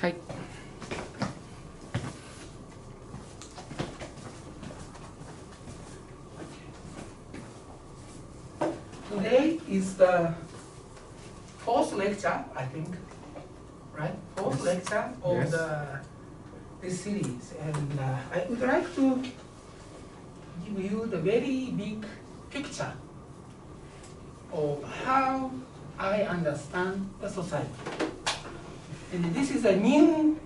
はい。Today is the fourth lecture, I think, right? Fourth lecture of this series, and I would like to give you the very big picture of how I understand the society. And this is a new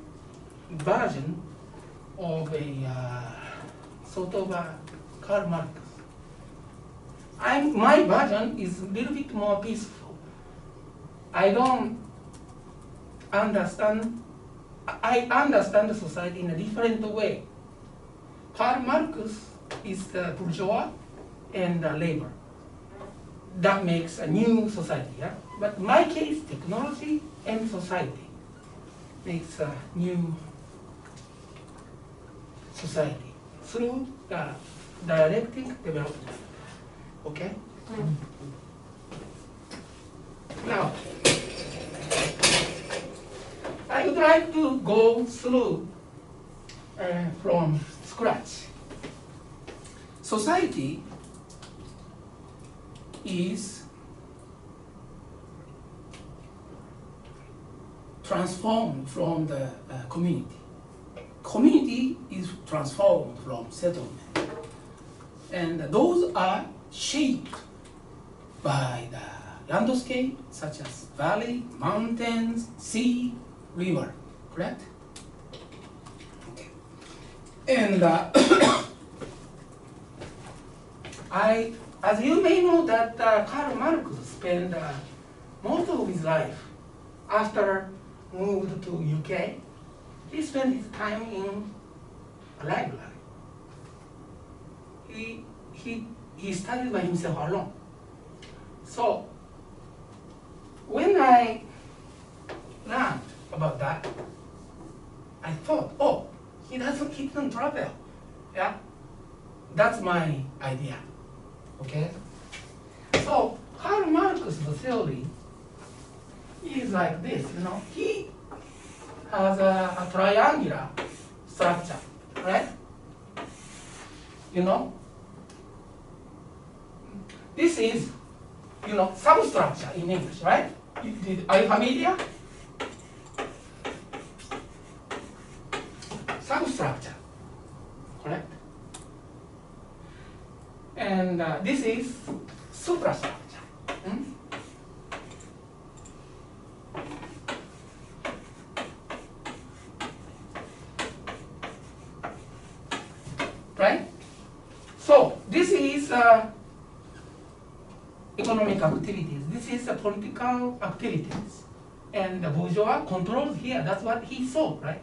version of a sort of a Karl Marx. My version is a little bit more peaceful. I understand the society in a different way. Karl Marx is the bourgeois and the labor. That makes a new society, yeah? But in my case, technology and society makes a new society through the dialectic development. Okay? Now, I would like to go through from scratch. Society is transformed from the community. Community is transformed from settlement. And those are shaped by the landscape, such as valley, mountains, sea, river, correct? Okay. And as you may know that Karl Marx spent most of his life after moved to UK, he spent his time in a library. He studied by himself alone. So when I learned about that, I thought, oh, he doesn't travel. Yeah, that's my idea. Okay. So Karl Marx's theory is like this. You know, he has a triangular structure, right? You know. This is, substructure in English, right? Are you familiar? Substructure, correct? And this is suprastructure. Right? So this is economic activities. This is political activities. And the bourgeois controls here. That's what he saw, right?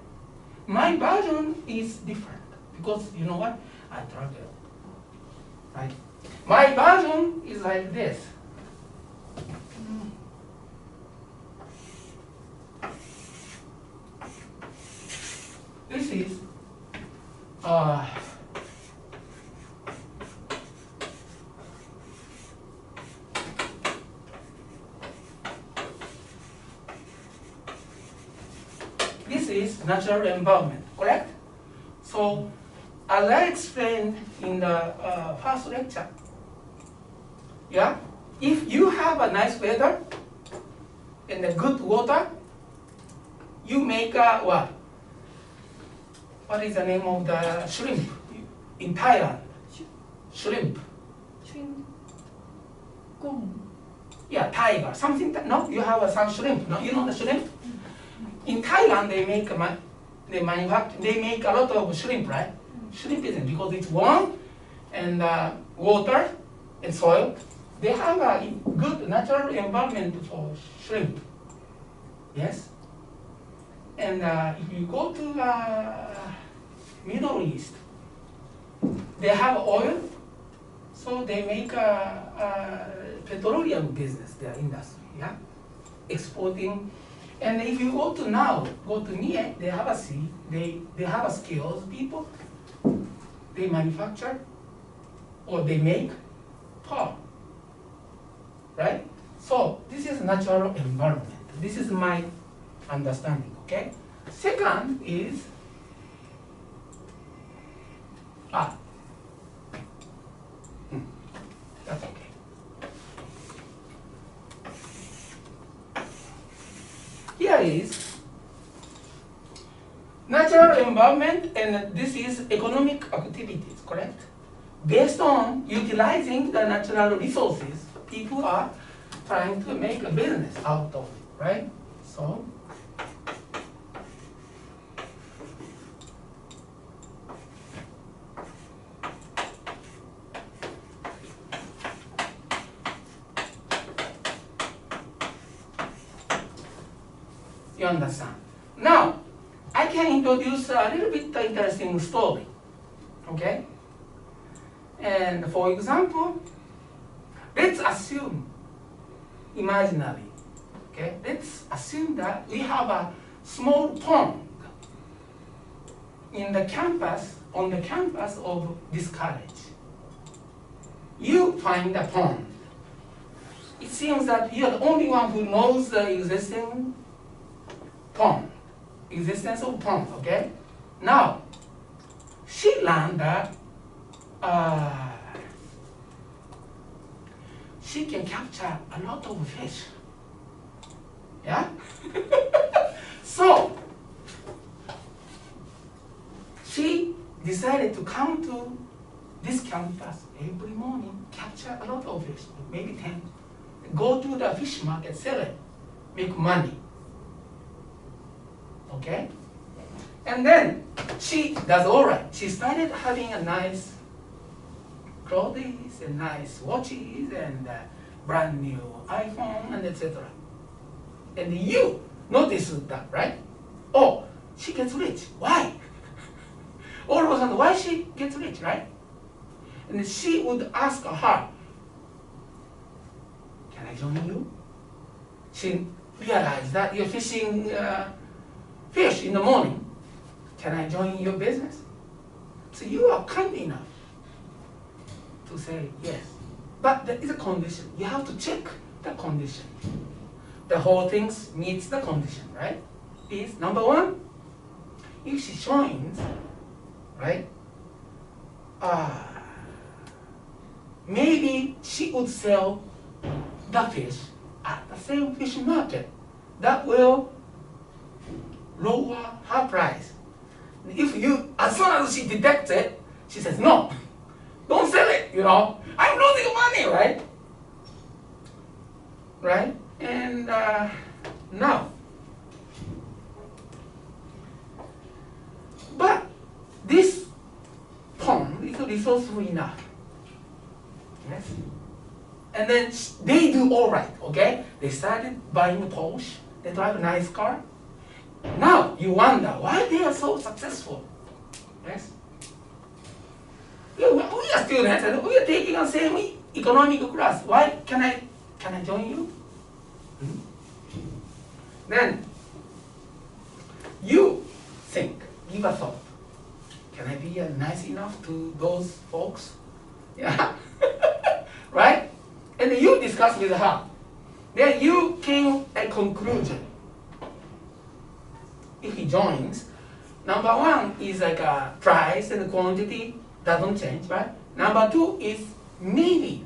My version is different because you know what? I travel. Right? My version is like this. This is natural environment, correct? So, as I explained in the first lecture, yeah, if you have a nice weather and a good water, you make a what? What is the name of the shrimp in Thailand? Shrimp. Shrimp. Gong. Yeah, tiger. Something. No, you have some shrimp. No, you know the shrimp. In Thailand, they make a lot of shrimp, right? Shrimp isn't because it's warm and water and soil. They have a good natural environment for shrimp. Yes. And if you go to Middle East, they have oil, so they make a petroleum business, their industry, yeah, exporting. And if you go to near, they have a sea, they have a skills people, they manufacture or they make pearl, right? So this is natural environment. This is my understanding, okay? Second is that's okay. Here is natural environment, and this is economic activities, correct? Based on utilizing the natural resources, people are trying to make a business out of it, right? So, you understand? Now, I can introduce a little bit interesting story, okay? And for example, let's assume, imaginary, okay? Let's assume that we have a small pond in the campus, on the campus of this college. You find the pond. It seems that you're the only one who knows the existence of pond, okay? Now, she learned that she can capture a lot of fish. Yeah? So, she decided to come to this campus every morning, capture a lot of fish, maybe 10. Go to the fish market, sell it, make money. Okay? And then she does all right. She started having a nice clothes and nice watches and brand new iPhone and etc. And you notice that, right? Oh, she gets rich. Why? All of a sudden, why she gets rich, right? And she would ask her, can I join you? She realized that you're fishing fish in the morning. Can I join your business? So you are kind enough to say yes. But there is a condition. You have to check the condition. The whole thing meets the condition, right? Is number one, if she joins, right? Maybe she would sell the fish at the same fish market. That will lower her price. If you, as soon as she detects it, she says, no, don't sell it, I'm losing money, right? Right? And now, but this pond is resourceful enough. Yes? And then they do all right, okay? They started buying a Porsche, they drive a nice car. Now you wonder why they are so successful. Yes? We are students and we are taking the same economic class. Why can I join you? Then you think, give a thought. Can I be nice enough to those folks? Yeah. Right? And you discuss with her. Then you came a conclusion. If he joins, number one is like a price and quantity doesn't change, right? Number two is maybe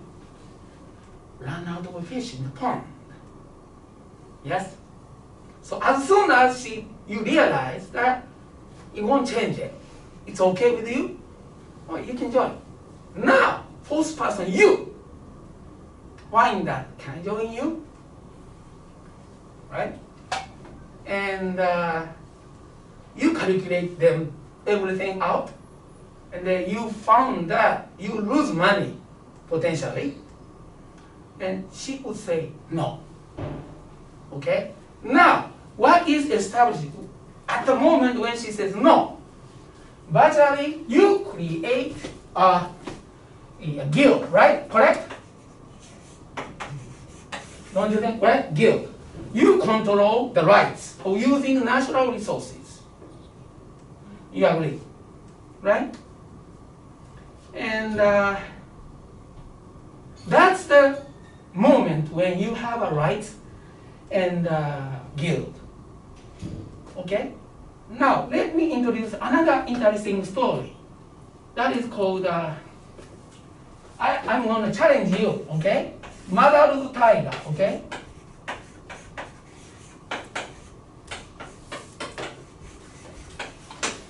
run out of fish in the pond. Yes? So as soon as you realize that it won't change it, it's okay with you, oh, you can join. Now, fourth person, you. Why in that? Can I join you? Right? And you calculate them everything out, and then you found that you lose money potentially, and she would say no. Okay? Now, what is established at the moment when she says no? Virtually, you create a guild, right? Correct? Don't you think? Right? Guild. You control the rights of using natural resources. You agree? Right? And that's the moment when you have a right and guild. Okay? Now, let me introduce another interesting story. That is called, I'm going to challenge you, okay? Mother's tiger, okay?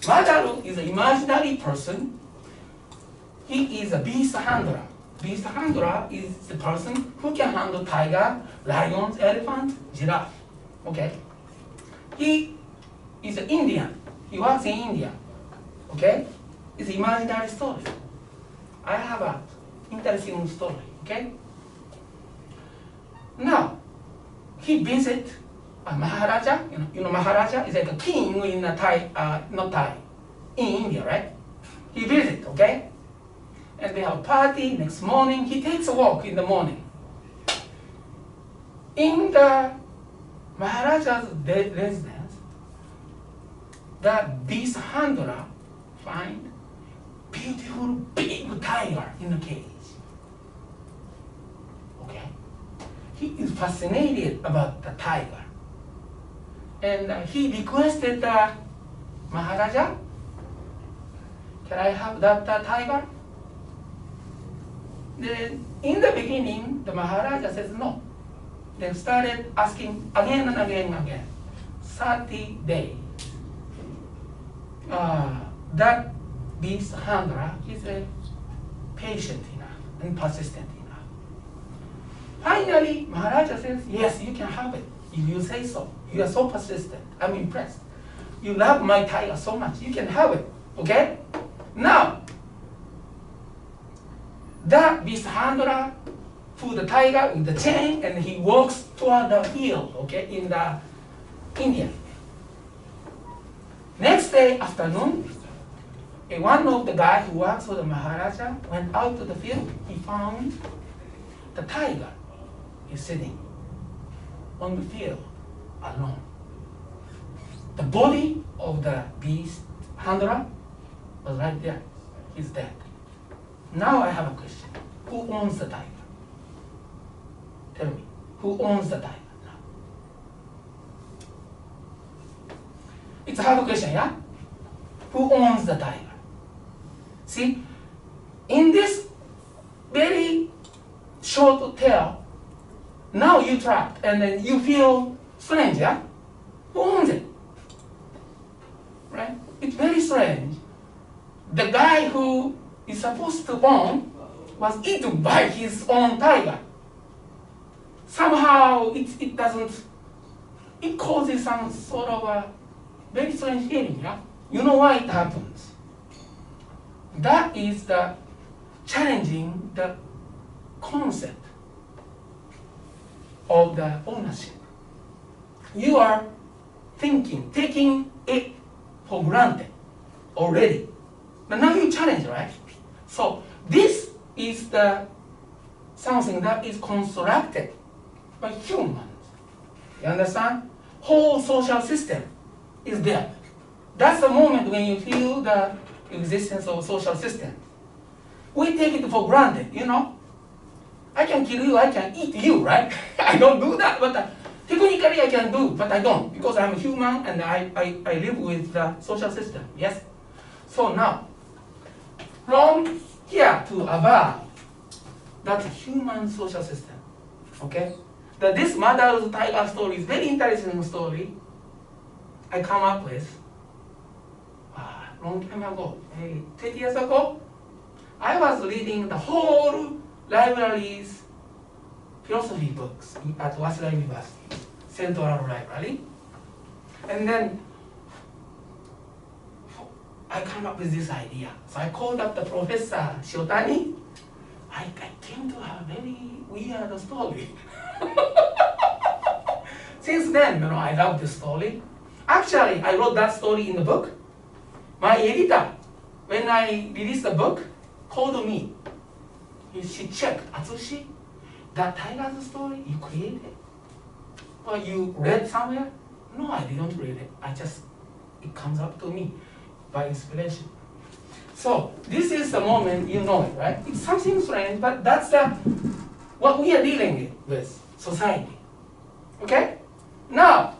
Mother is an imaginary person. He is a beast handler. Beast handler is the person who can handle tiger, lions, elephant, giraffe, okay? He is an Indian. He works in India, okay? It's an imaginary story. I have an interesting story, okay? Now, he visit a Maharaja. You know Maharaja is like a king in a Thai, not Thai, in India, right? He visit, okay? And they have a party next morning. He takes a walk in the morning. In the Maharaja's residence, the beast handler find beautiful big tiger in a cage. Okay? He is fascinated about the tiger. And he requested the Maharaja, can I have that tiger? Then in the beginning, the Maharaja says no. Then started asking again and again and again. 30 days. That beast handler is patient enough and persistent enough. Finally, Maharaja says, yes, you can have it. If you say so. You are so persistent. I'm impressed. You love my tiger so much. You can have it. Okay? Now, that beast handler put the tiger with the chain and he walks toward the field, okay, in the India. Next day afternoon, one of the guys who works for the Maharaja went out to the field. He found the tiger is sitting on the field alone. The body of the beast handler was right there. He's dead. Now I have a question. Who owns the tiger? Tell me. Who owns the tiger now? It's a hard question, yeah? Who owns the tiger? See, in this very short tale, now you trapped and then you feel strange, yeah? Who owns it? Right? It's very strange. The guy who is supposed to own was eaten by his own tiger. Somehow it doesn't, it causes some sort of a very strange feeling, yeah? You know why it happens? That is the challenging the concept of the ownership. You are thinking, taking it for granted already. But now you challenge, right? So this is the something that is constructed by humans. You understand? Whole social system is there. That's the moment when you feel the existence of social system. We take it for granted, you know? I can kill you, I can eat you, right? I don't do that, but technically I can do, but I don't, because I'm a human and I live with the social system, yes? So now, from here to above, that's a human social system, okay? This mother's tiger story is very interesting story I come up with long time ago, 20 years ago. I was reading the whole library's philosophy books at Waseda University, Central Library. And then I come up with this idea. So I called up the Professor Shiotani. I came to a very weird story. Since then, I love this story. Actually, I wrote that story in the book. My editor, when I released the book, called me. She checked, Atsushi, that tiger's story you created? Or you read somewhere? No, I didn't read it. It comes up to me by inspiration. So this is the moment, you know it, right? It's something strange, but that's what we are dealing with, society. Okay? Now,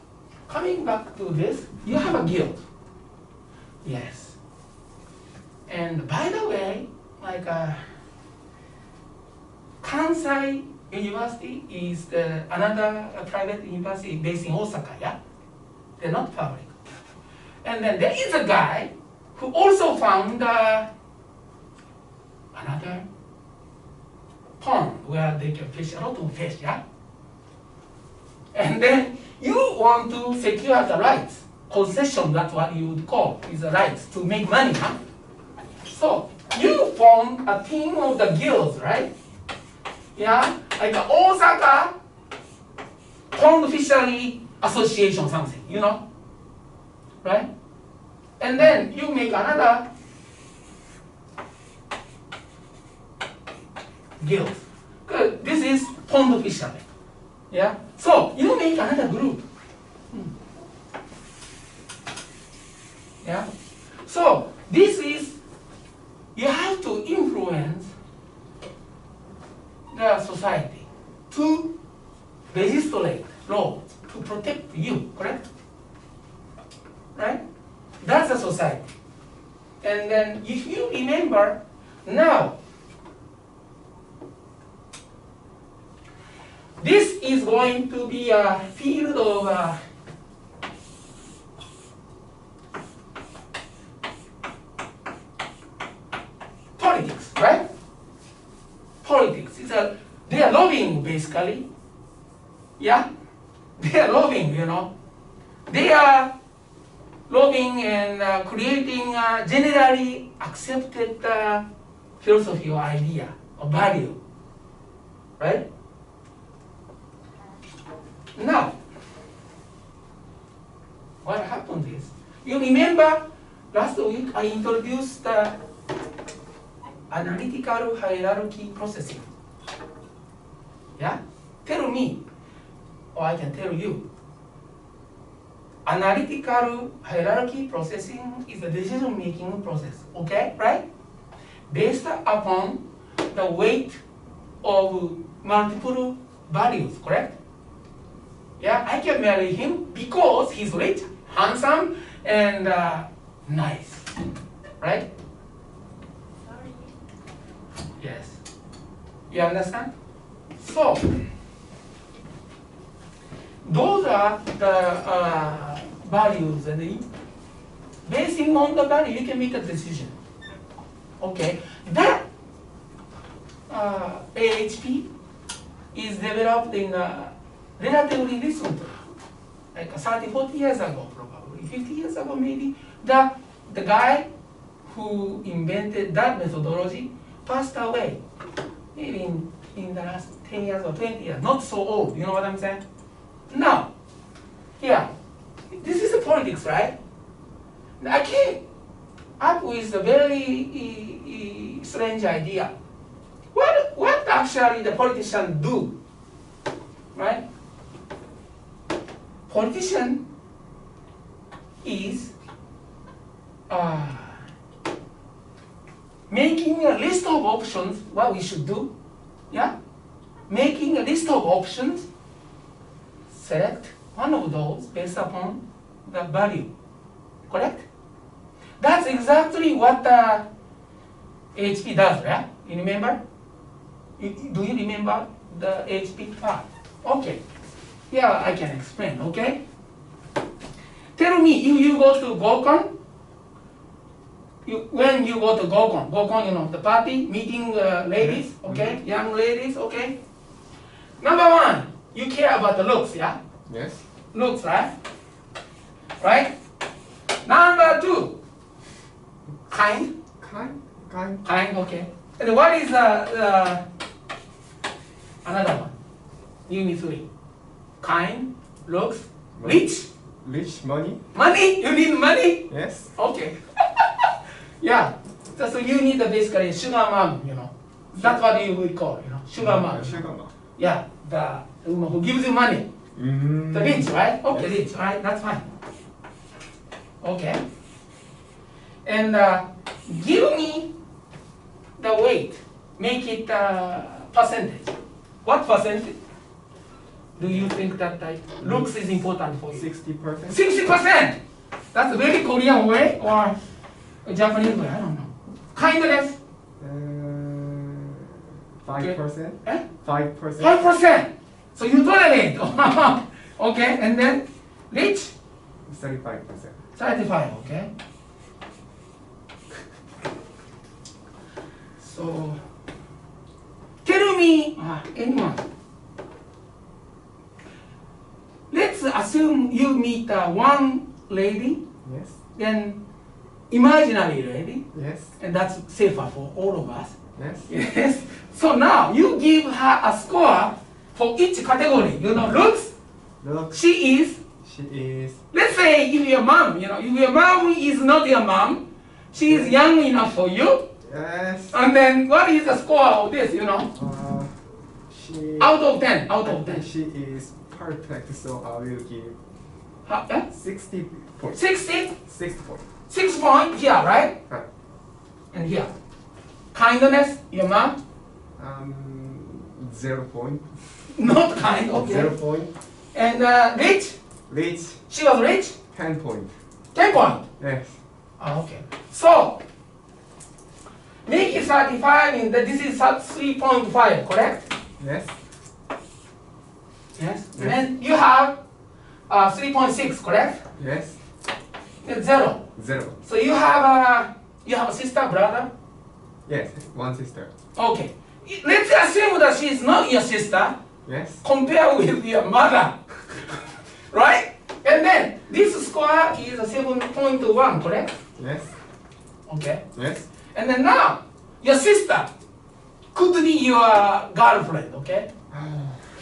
coming back to this, you have a guilt. Yes. And by the way, like Kansai University is another private university based in Osaka, yeah? They're not public. And then there is a guy who also found another pond where they can fish, a lot of fish, yeah? And then you want to secure the rights, concession, that's what you would call, is the rights to make money, huh? So you form a team of the guilds, right? Yeah, like the Osaka Pond Fishery Association, something, you know, right? And then you make another guild. Good. This is pond fishery. Yeah. So you make another group. Yeah. So this is, you have to influence the society to legislate laws to protect you, correct? Right? That's the society. And then if you remember now, this is going to be a field of politics, right? Politics. They are lobbying, basically. Yeah? They are lobbying, you know. They are lobbying and creating a generally accepted philosophy or idea or value, right? Now, what happened is, you remember last week I introduced the analytical hierarchy processing. Yeah? Tell me, or I can tell you. Analytical hierarchy processing is a decision-making process, okay, right? Based upon the weight of multiple values, correct? Yeah, I can marry him because he's rich, handsome, and nice, right? Sorry. Yes. You understand? So, those are the values, and basing on the value, you can make a decision. Okay, that AHP is developed in relatively recently, like 30, 40 years ago, probably 50 years ago, maybe. The guy who invented that methodology passed away, maybe in the last 10 years or 20 years. Not so old, you know what I'm saying? Now, here, this is the politics, right? I came up with a very strange idea. What actually the politicians do, right? Politician is making a list of options, what we should do, yeah? Making a list of options, select one of those based upon the value, correct? That's exactly what the HP does, right? You remember? Do you remember the HP part? Okay. Here I can explain, okay? Tell me, if you go to Gokon, when you go to Gokon, you know, the party, meeting ladies, okay? Young ladies, okay? Number one, you care about the looks, yeah? Yes. Looks, right? Right? Number two, kind, okay. And what is another one? Give me three. Kind, looks, rich. Rich, money. Money? You need money? Yes. Okay. Yeah. So you need basically sugar mom, you know. That's what you would call, you know, sugar mom. Sugar mom. Yeah, the woman who gives you money. The rich, right? Okay, Yes. rich, right? That's fine. Okay. And give me the weight. Make it percentage. What percentage do you think that looks is important for you? 60%. 60%. That's a very Korean way, or Japanese way, I don't know. Kindness? 5%? Eh? 5%? 5%. So you tolerate. Okay, and then rich? 35%. 35, okay. So, tell me, anyone. Let's assume you meet one lady, Yes. then imaginary lady, Yes. and that's safer for all of us. Yes. Yes. So now you give her a score for each category. You know, looks, Look, she is. she is. Let's say if your mom, if your mom is not your mom, she is young enough for you. Yes. And then what is the score of this, She. Out of 10, out I of think 10. she is perfect, so I will give Eh? 60 points. 60, 6 points. 6 points here, right? Right. And here. Kindness, your mom? 0 point. Not kind, okay. 0 point. And rich? Rich. She was rich? 10 point. 10 points. Yes. Okay. So, make it 35 and this is 3.5, correct? Yes. Yes. And then you have 3.6, correct? Yes. It's 0. 0. So you have a sister, brother? Yes. One sister. Okay. Let's assume that she is not your sister. Yes. Compare with your mother. Right? And then this score is 7.1, correct? Yes. Okay. Yes. And then now, your sister could be your girlfriend, okay?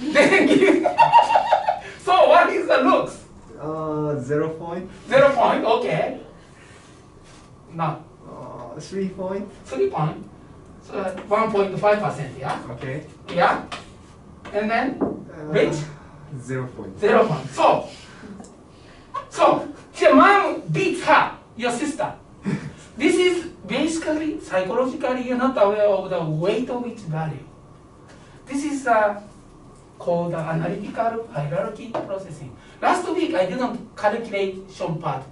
Then give. So what is the looks? 0 point. 0 point, okay. Now, 3 point. 3 point. So 1.5%, yeah? Okay. Yeah? And then, rich? 0 point. 0 point. So your mom beats her, your sister. This is basically, psychologically, you're not aware of the weight of its value. This is called the analytical hierarchy processing. Last week, I didn't calculation part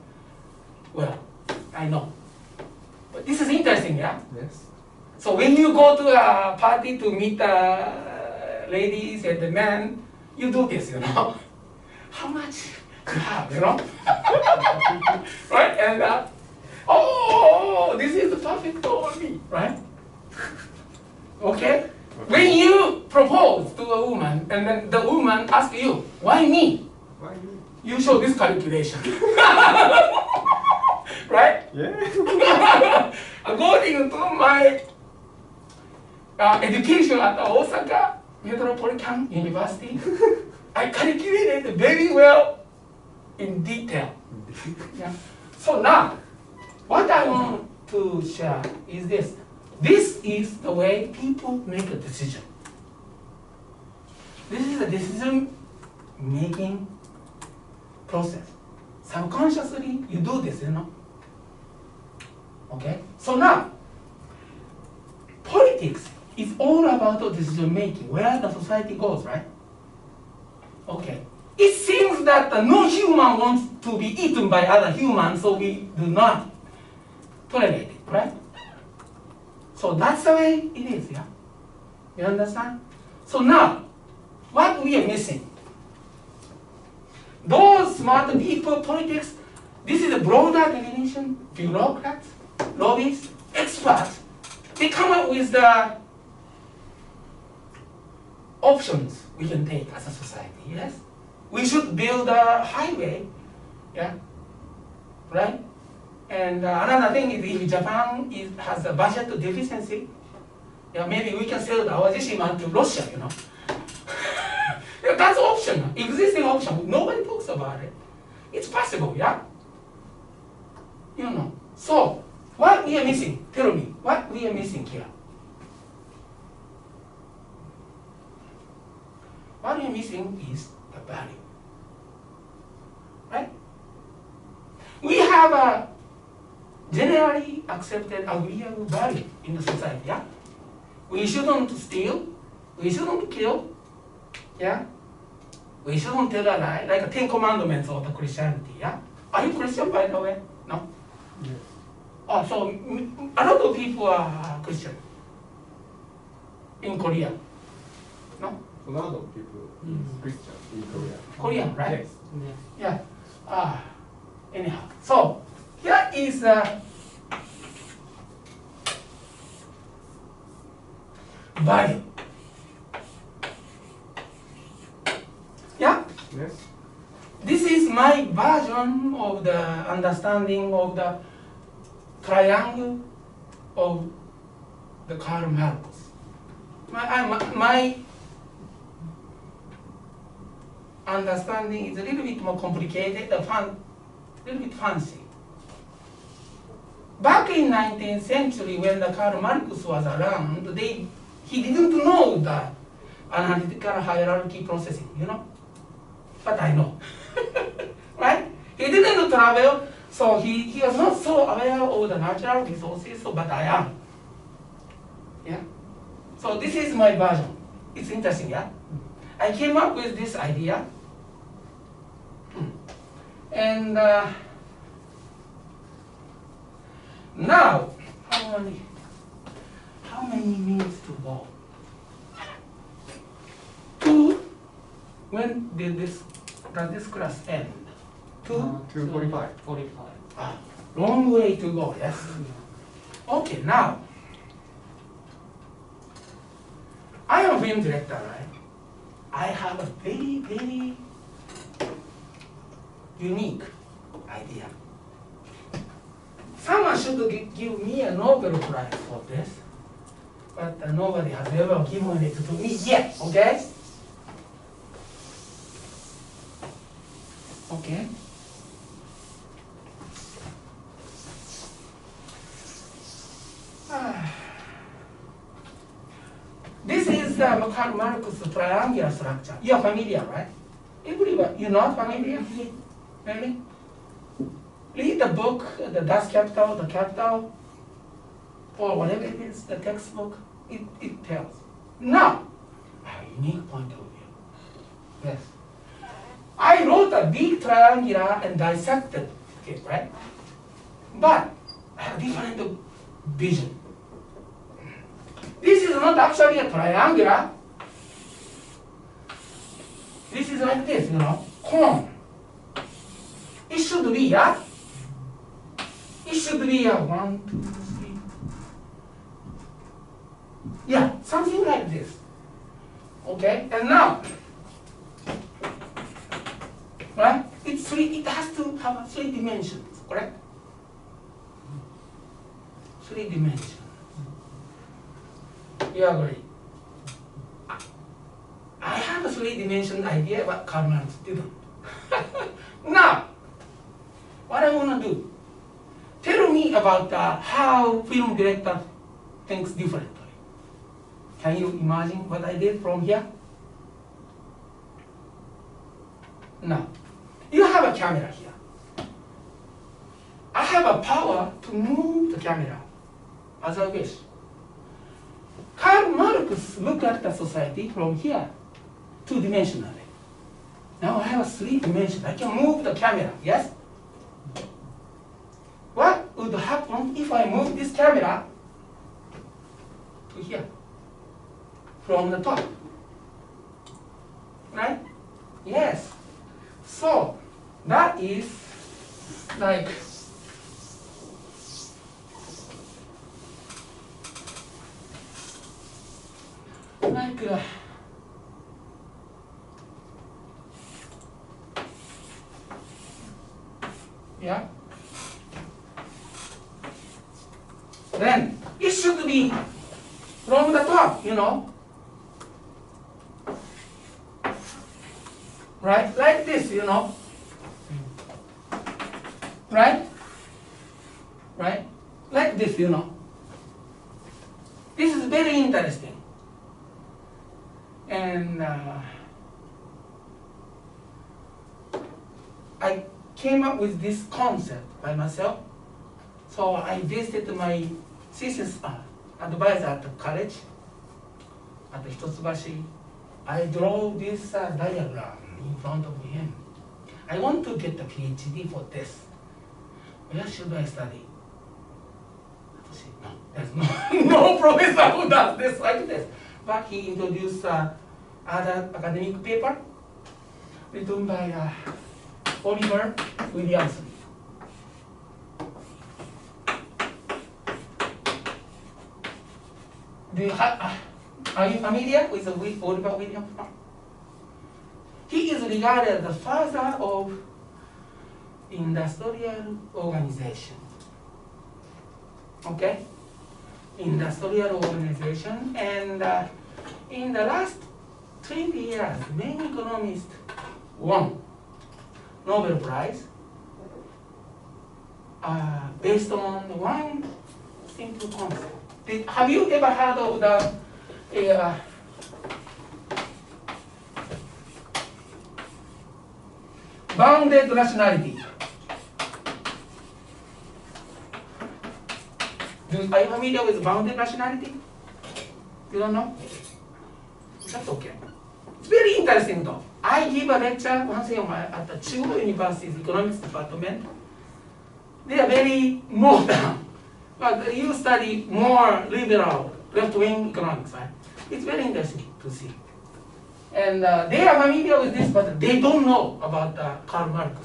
well. I know. But this is interesting, yeah? Yes. So when you go to a party to meet ladies and the men, you do this, How much you have, right? And this is the perfect for me, right? Okay? When you propose to a woman and then the woman asks you, why me? Why me? You show this calculation. Right? Yeah. According to my education at the Osaka Metropolitan University, I calculated very well in detail. Yeah. So now, what I want to share is this. This is the way people make a decision. This is a decision-making process. Subconsciously, you do this, Okay? So now, politics is all about decision-making, where the society goes, right? Okay. It seems that no human wants to be eaten by other humans, so we do not tolerate it, right? So that's the way it is, yeah? You understand? So now, what we are missing? Those smart people, politics, this is a broader definition, bureaucrats, lobbyists, experts, they come up with the options we can take as a society, yes? We should build a highway, yeah? Right? And another thing is if Japan has a budget deficiency, yeah, maybe we can sell our Jishima to Russia, Yeah, that's option, existing option. Nobody talks about it. It's possible, yeah? So, what we are missing? Tell me, what we are missing here? What we are missing is the value. Right? We have a generally accepted agreeable value in the society, yeah? We shouldn't steal, we shouldn't kill, yeah? We shouldn't tell a lie, like the 10 Commandments of the Christianity, yeah? Are you Christian, by the way? No? Yes. Oh, so a lot of people are Christian in Korea. No? A lot of people is Christian in Korea. Korean, right? Yes. Yeah. Anyhow, so here is value. Yeah. Yes. This is my version of the understanding of the triangle of the Karl Marx. My understanding is a little bit more complicated, little bit fancy. Back in 19th century, when the Karl Marx was around, he didn't know the analytical hierarchy processing, you know. But I know, right? He didn't travel, so he was not so aware of the natural resources. But I am. Yeah. So this is my version. It's interesting, yeah. I came up with this idea, and now how many minutes to go? When did this class end? 2:45. 45. Long way to go. Yes. Okay. Now I am a film director, right? I have a very, very unique idea. Someone should give me a Nobel Prize for this, but nobody has ever given it to me yet, okay? Okay. This is Karl Marx's triangular structure. You are familiar, right? Everybody, you're not familiar? Really? Read the book, the Das Kapital, the Capital, or whatever it is, the textbook, it tells. Now, a unique point of view. Yes. I wrote a big triangular and dissected it, right? But I have different vision. This is not actually a triangular. This is like this, you know, cone. It should be a 1, 2, 3. Yeah, something like this. Okay, and now, right? It has to have 3 dimensions, correct? 3 dimensions. You agree? I have a 3-dimension idea, but Karl Marx didn't. Now, what I want to do, tell me about how film director thinks differently. Can you imagine what I did from here? Now, you have a camera here. I have a power to move the camera as I wish. Karl Marx looked at the society from here, 2-dimensionally. Now I have a 3-dimension. I can move the camera, yes? What would happen if I move this camera to here, from the top? Right? Yes. So, that is like yeah. Then it should be from the top, you know. Right? Like this, you know. Right? Right? Like this, you know. This is very interesting. And I came up with this concept by myself. So I visited my thesis advisor at the college, at the Hitotsubashi. I drew this diagram in front of him. I want to get a PhD for this. Where should I study? Satoshi. No, there's no professor who does this like this. But he introduced other academic paper written by Oliver Williamson. Are you familiar with Oliver Williamson? He is regarded as the father of industrial organization. Okay? Industrial organization, and in the last 20 years, many economists won Nobel Prize based on one simple concept. Have you ever heard of the bounded rationality? Are you familiar with bounded rationality? You don't know? That's okay. It's very interesting though. I give a lecture once in a while at the Chicago University's economics department. They are very modern, but you study more liberal, left-wing economics, right? It's very interesting to see. And they are familiar with this, but they don't know about Karl Marx.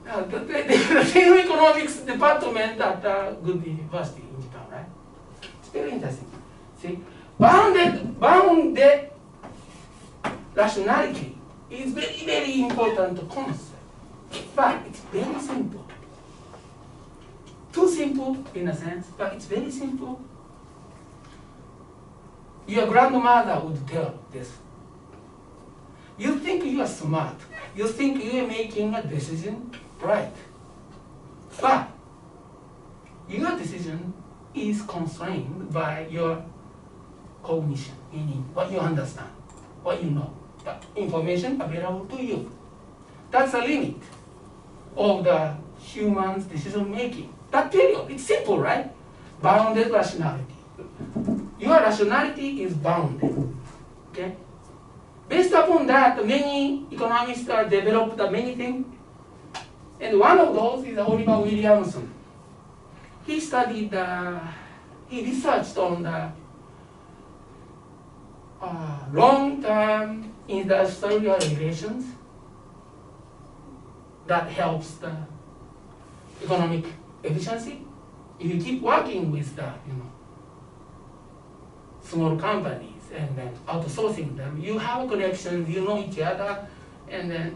The same economics department at a good university in Japan, right? It's very interesting. See, bounded rationality is very, very important concept, but it's very simple. Too simple in a sense, but it's very simple. Your grandmother would tell this. You think you are smart. You think you are making a decision right. But your decision is constrained by your cognition, meaning what you understand, what you know, the information available to you. That's the limit of the human's decision making. That period, it's simple, right? Bounded rationality. Your rationality is bounded, okay? Based upon that, many economists have developed many things. And one of those is Oliver Williamson. He studied, he researched on the long-term industrial relations that helps the economic efficiency. If you keep working with the small companies and then outsourcing them, you have connections, you know each other, and then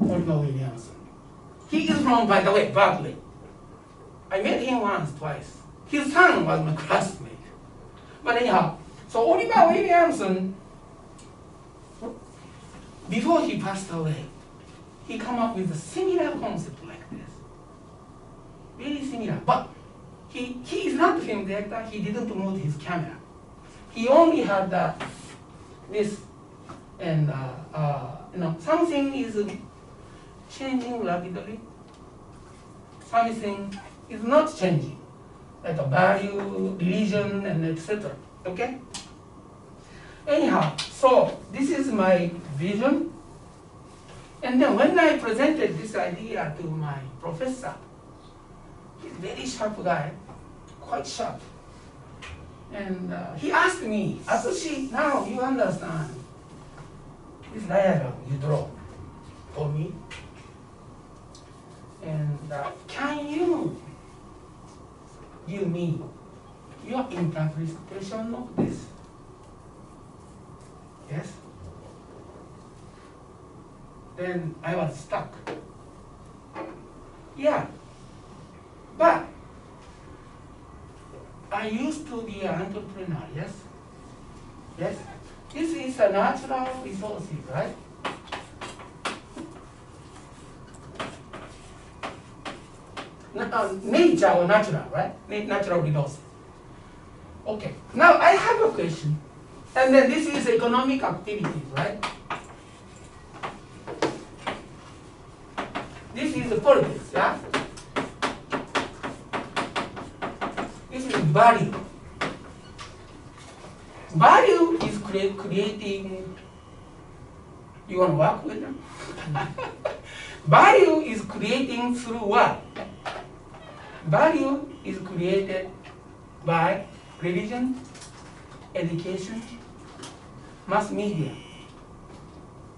Oliver Williamson. He is from, by the way, Berkeley. I met him once, twice. His son was my classmate. But anyhow, so Oliver Williamson, before he passed away, he came up with a similar concept like this. Very similar. But he is not a film director. He didn't move his camera. He only had this, and something is changing rapidly. Something is not changing, like a value, religion, and etc. Okay? Anyhow, so this is my vision. And then when I presented this idea to my professor, he's a very sharp guy, quite sharp. And he asked me, Asushi, now you understand this diagram you draw for me. And can you give me your interpretation of this? Yes? Then I was stuck. Yeah. But I used to be an entrepreneur, yes? Yes? This is a natural resource, right? Nature or natural, right? Natural resources. Okay. Now I have a question. And then this is economic activities, right? This is politics, yeah? This is value. Value is creating, you want to work with them? Value is creating through what? value is created by religion, education, mass media.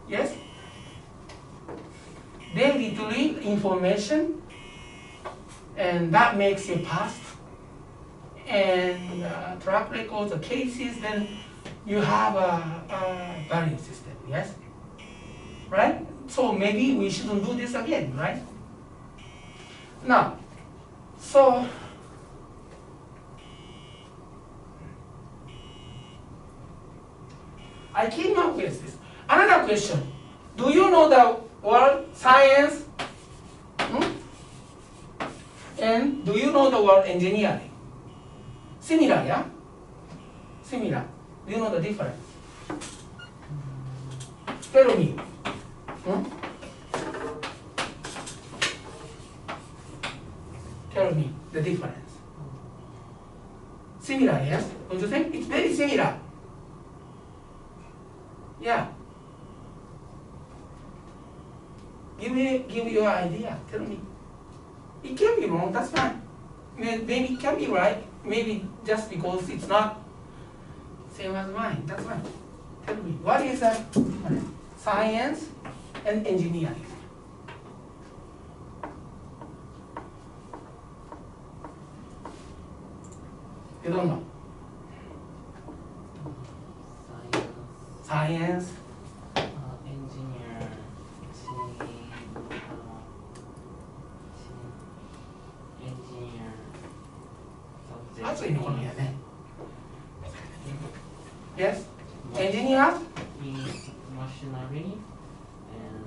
Yes? They retrieve information, and that makes you past. And track records, the cases, then you have a value system. Yes? Right? So maybe we shouldn't do this again, right? Now, so I came up with this. Another question. Do you know the word science? And do you know the word engineering? Similar, yeah? Similar. Do you know the difference? Tell me. Tell me the difference. Similar, yes? Don't you think? It's very similar. Yeah. Give me your idea. Tell me. It can be wrong, that's fine. Maybe it can be right. Maybe just because it's not same as mine. That's fine. Tell me, what is that difference? Science and engineering. You don't know. Science. Engineer. 暑いのこの部屋ね。Yes? Engineer? Machinery and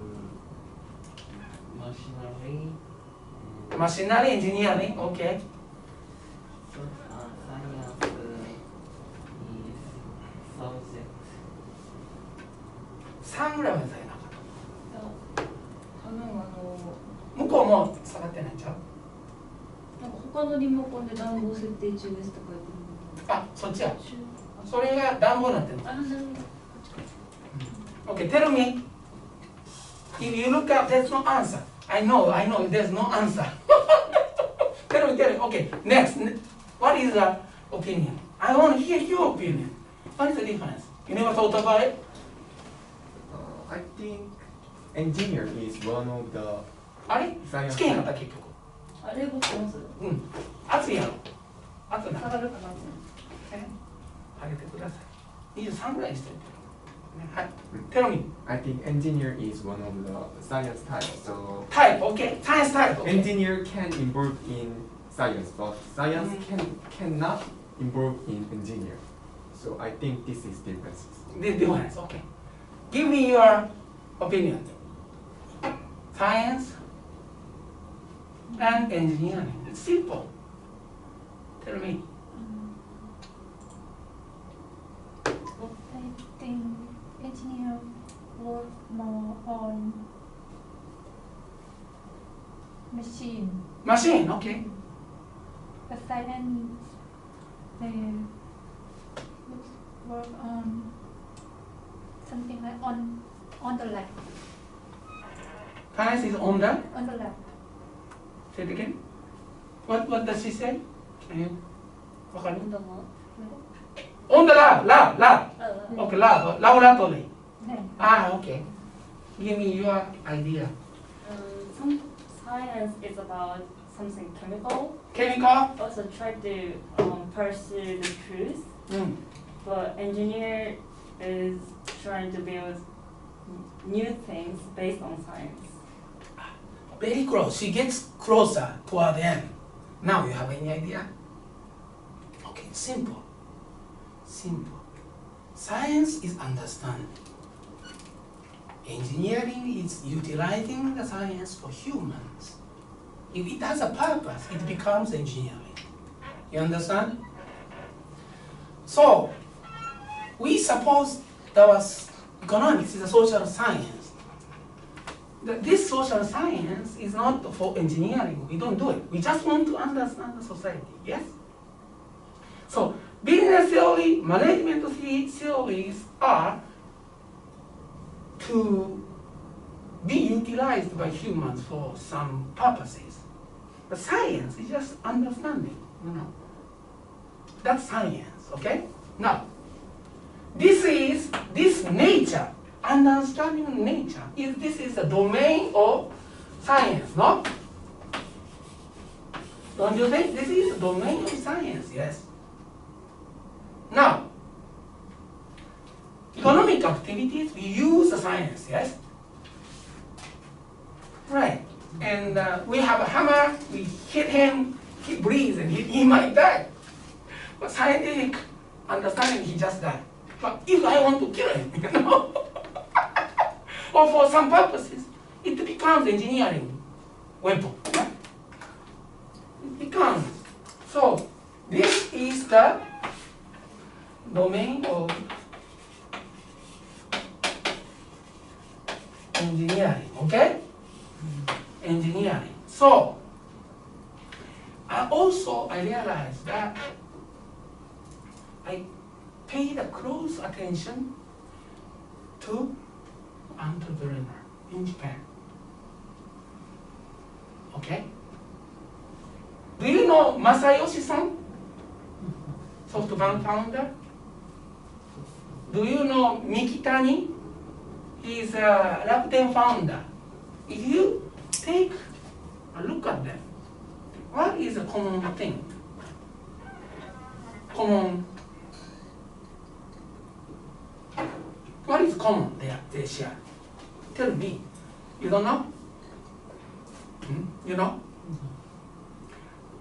Machinery engineering, okay. science is subject. 3ぐらいまで下げなかっ多分た。向こうも下がってないんちゃう？なんか他のリモコンで暖房設定中ですとか言ってる。あ、そっちや。それが暖房になってるの。あ、なるほど。Okay, tell me. If you look up, there's no answer. I know, there's no answer. tell me. Okay, next. What is the opinion? I want to hear your opinion. What is the difference? You never thought about it? I think engineer is one of the あれつけへんかった結局。あれ僕ます。うん。暑いやろ。暑いな。下がるかなと思って。上げてください。23ぐらいにしておいて。はい。Tell me. I think engineer is one of the science type. So Type, okay. Science type, okay. engineer can involve in science, but science cannot involve in engineer. So I think this is differences. The difference, okay. Give me your opinion. Science and engineering. It's simple. Tell me. I think engineer work more on machine. Machine, okay. But science they work on something like on the lab. Science is on the lab. Say it again. What does she say? Can you? わかる? On the lab. Okay, laboratory. Ah, okay. Give me your idea. Some science is about something chemical. Chemical? Also try to pursue the truth. But engineer is trying to build new things based on science. Very close. She gets closer toward the end. Now you have any idea? Okay, simple. Science is understanding. Engineering is utilizing the science for humans. If it has a purpose, it becomes engineering. You understand? So, we suppose that was economics is a social science. This social science is not for engineering. We don't do it. We just want to understand the society. Yes? So, business theory, management theories are to be utilized by humans for some purposes. But science is just understanding, you know. That's science, okay? Now, this nature, understanding nature, this is the domain of science, no? Don't you think this is the domain of science? Yes. Now, economic activities, we use the science, yes? Right. And we have a hammer, we hit him, he breathes, and he might die. But scientific understanding, he just died. But if I want to kill him, you know, or for some purposes, it becomes engineering weapon. Yeah? It becomes. So this is the domain of engineering. Okay? Engineering. So I realized that I paid close attention to entrepreneur in Japan. Okay? Do you know Masayoshi-san? SoftBank founder? Do you know Mikitani? He is a Rakuten founder. If you take a look at them, what is a common thing? What is common they share? Tell me. You don't know? You know?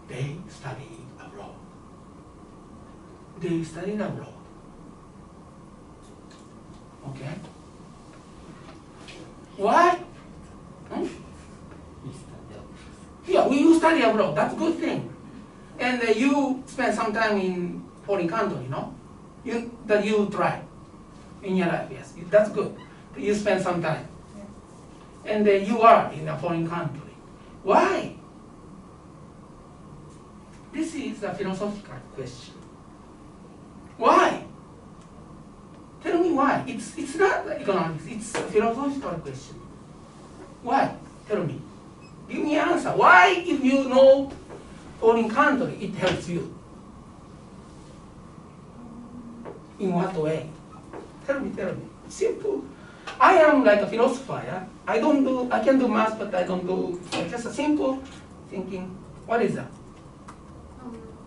They study abroad. They studied abroad. Okay? Why? Yeah, you study abroad. That's a good thing. And you spend some time in foreign country, you know? That you try in your life, yes. That's good. You spend some time. And you are in a foreign country. Why? This is a philosophical question. Why? Tell me why. It's not economics, it's a philosophical question. Why? Tell me. Give me an answer. Why, if you know foreign country, it helps you? In what way? Tell me. Simple. I am like a philosopher, yeah? I can do math, but I don't do, just a simple thinking. What is that?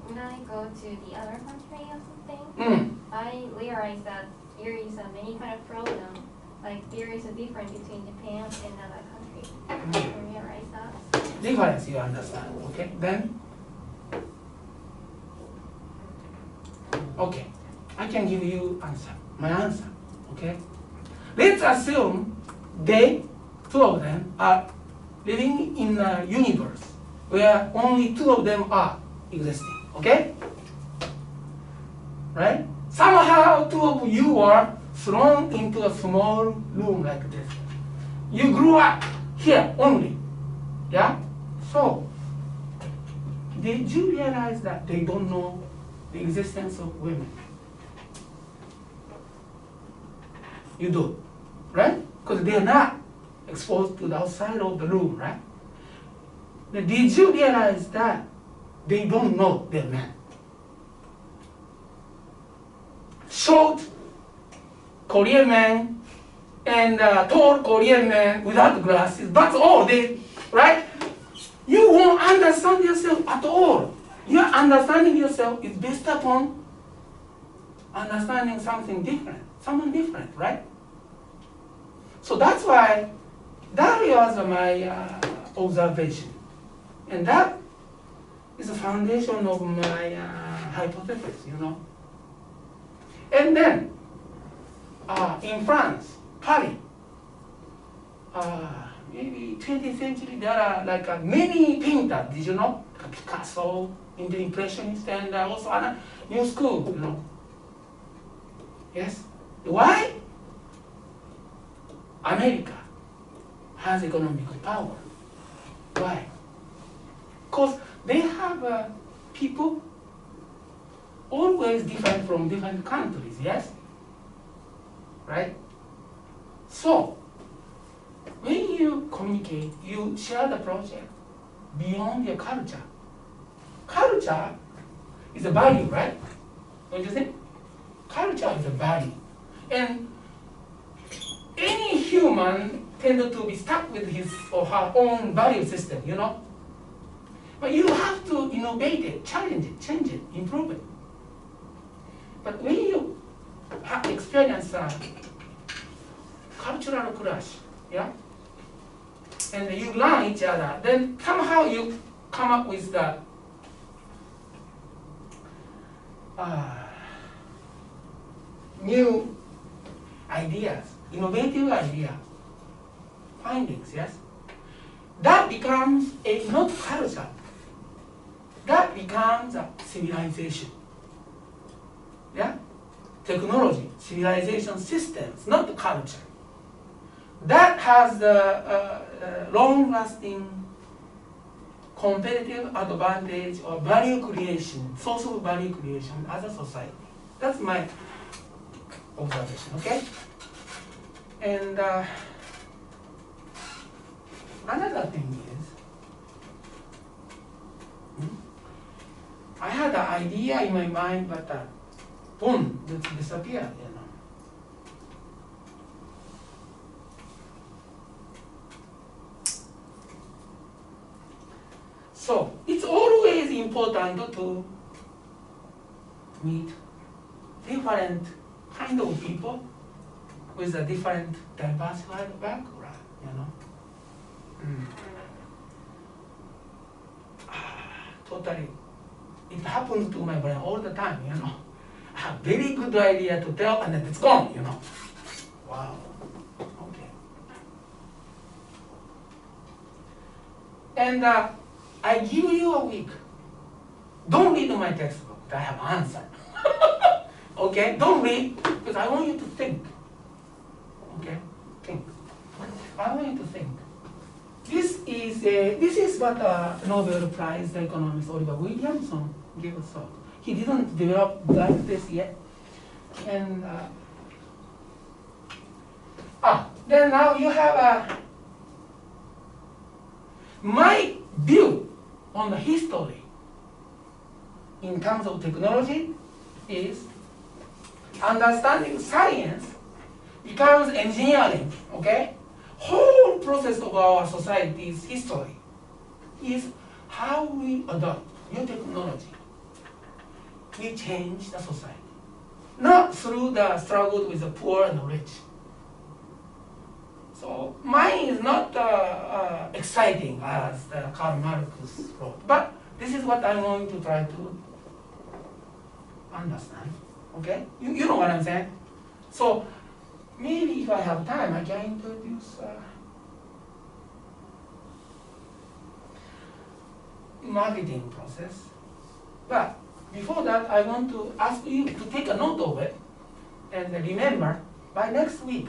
When I go to the other country or something, I realize that there is many kind of problem. Like there is a difference between Japan and other country. You realize that? Difference, you understand. Okay, then? Okay, I can give you my answer. Okay? Let's assume two of them, are living in a universe where only two of them are existing. Okay? Right? Somehow two of you are thrown into a small room like this. You grew up here only. Yeah? So, did you realize that they don't know the existence of women? You do, right? Because they are not exposed to the outside of the room, right? Now, did you realize that they don't know they're men? Short Korean men and tall Korean men without glasses, that's all they, right? You won't understand yourself at all. Your understanding yourself is based upon understanding something different, someone different, right? So that's why that was my observation. And that is the foundation of my hypothesis, you know. And then, in France, Paris, maybe 20th century, there are like many painters, did you know? Picasso, in the Impressionist, and also a new school, you know. Yes? Why? America has economic power. Why? Because they have people always different from different countries, yes? Right? So, when you communicate, you share the project, beyond your culture. Culture is a value, right? Don't you think? Culture is a value. And any human tend to be stuck with his or her own value system, you know? But you have to innovate it, challenge it, change it, improve it. But when you have experience cultural clash, yeah? And you learn each other, then somehow you come up with the new ideas, innovative idea, findings, yes? That becomes a not culture. That becomes a civilization. Yeah? Technology, civilization systems, not the culture. That has the long-lasting competitive advantage or value creation, source of value creation as a society. That's my observation, okay? And another thing is, I had an idea in my mind, but boom, it disappeared, you know. So it's always important to meet different kind of people with a different diversified background, you know. Totally. It happens to my brain all the time, you know. I have very good idea to tell and then it's gone, you know. Wow. Okay. And I give you a week. Don't read my textbook. I have answer. Okay? Don't read because I want you to think. Okay? Think. I want you to think. This is what Nobel Prize economist Oliver Williamson gave us thought. He didn't develop like this yet. And then now you have my view on the history in terms of technology is understanding science becomes engineering, okay? Whole process of our society's history is how we adopt new technology. We change the society. Not through the struggle with the poor and the rich. So mine is not exciting as Karl Marx wrote, but this is what I'm going to try to understand. Okay? You know what I'm saying? So maybe if I have time, I can introduce marketing process. But before that, I want to ask you to take a note of it and remember by next week.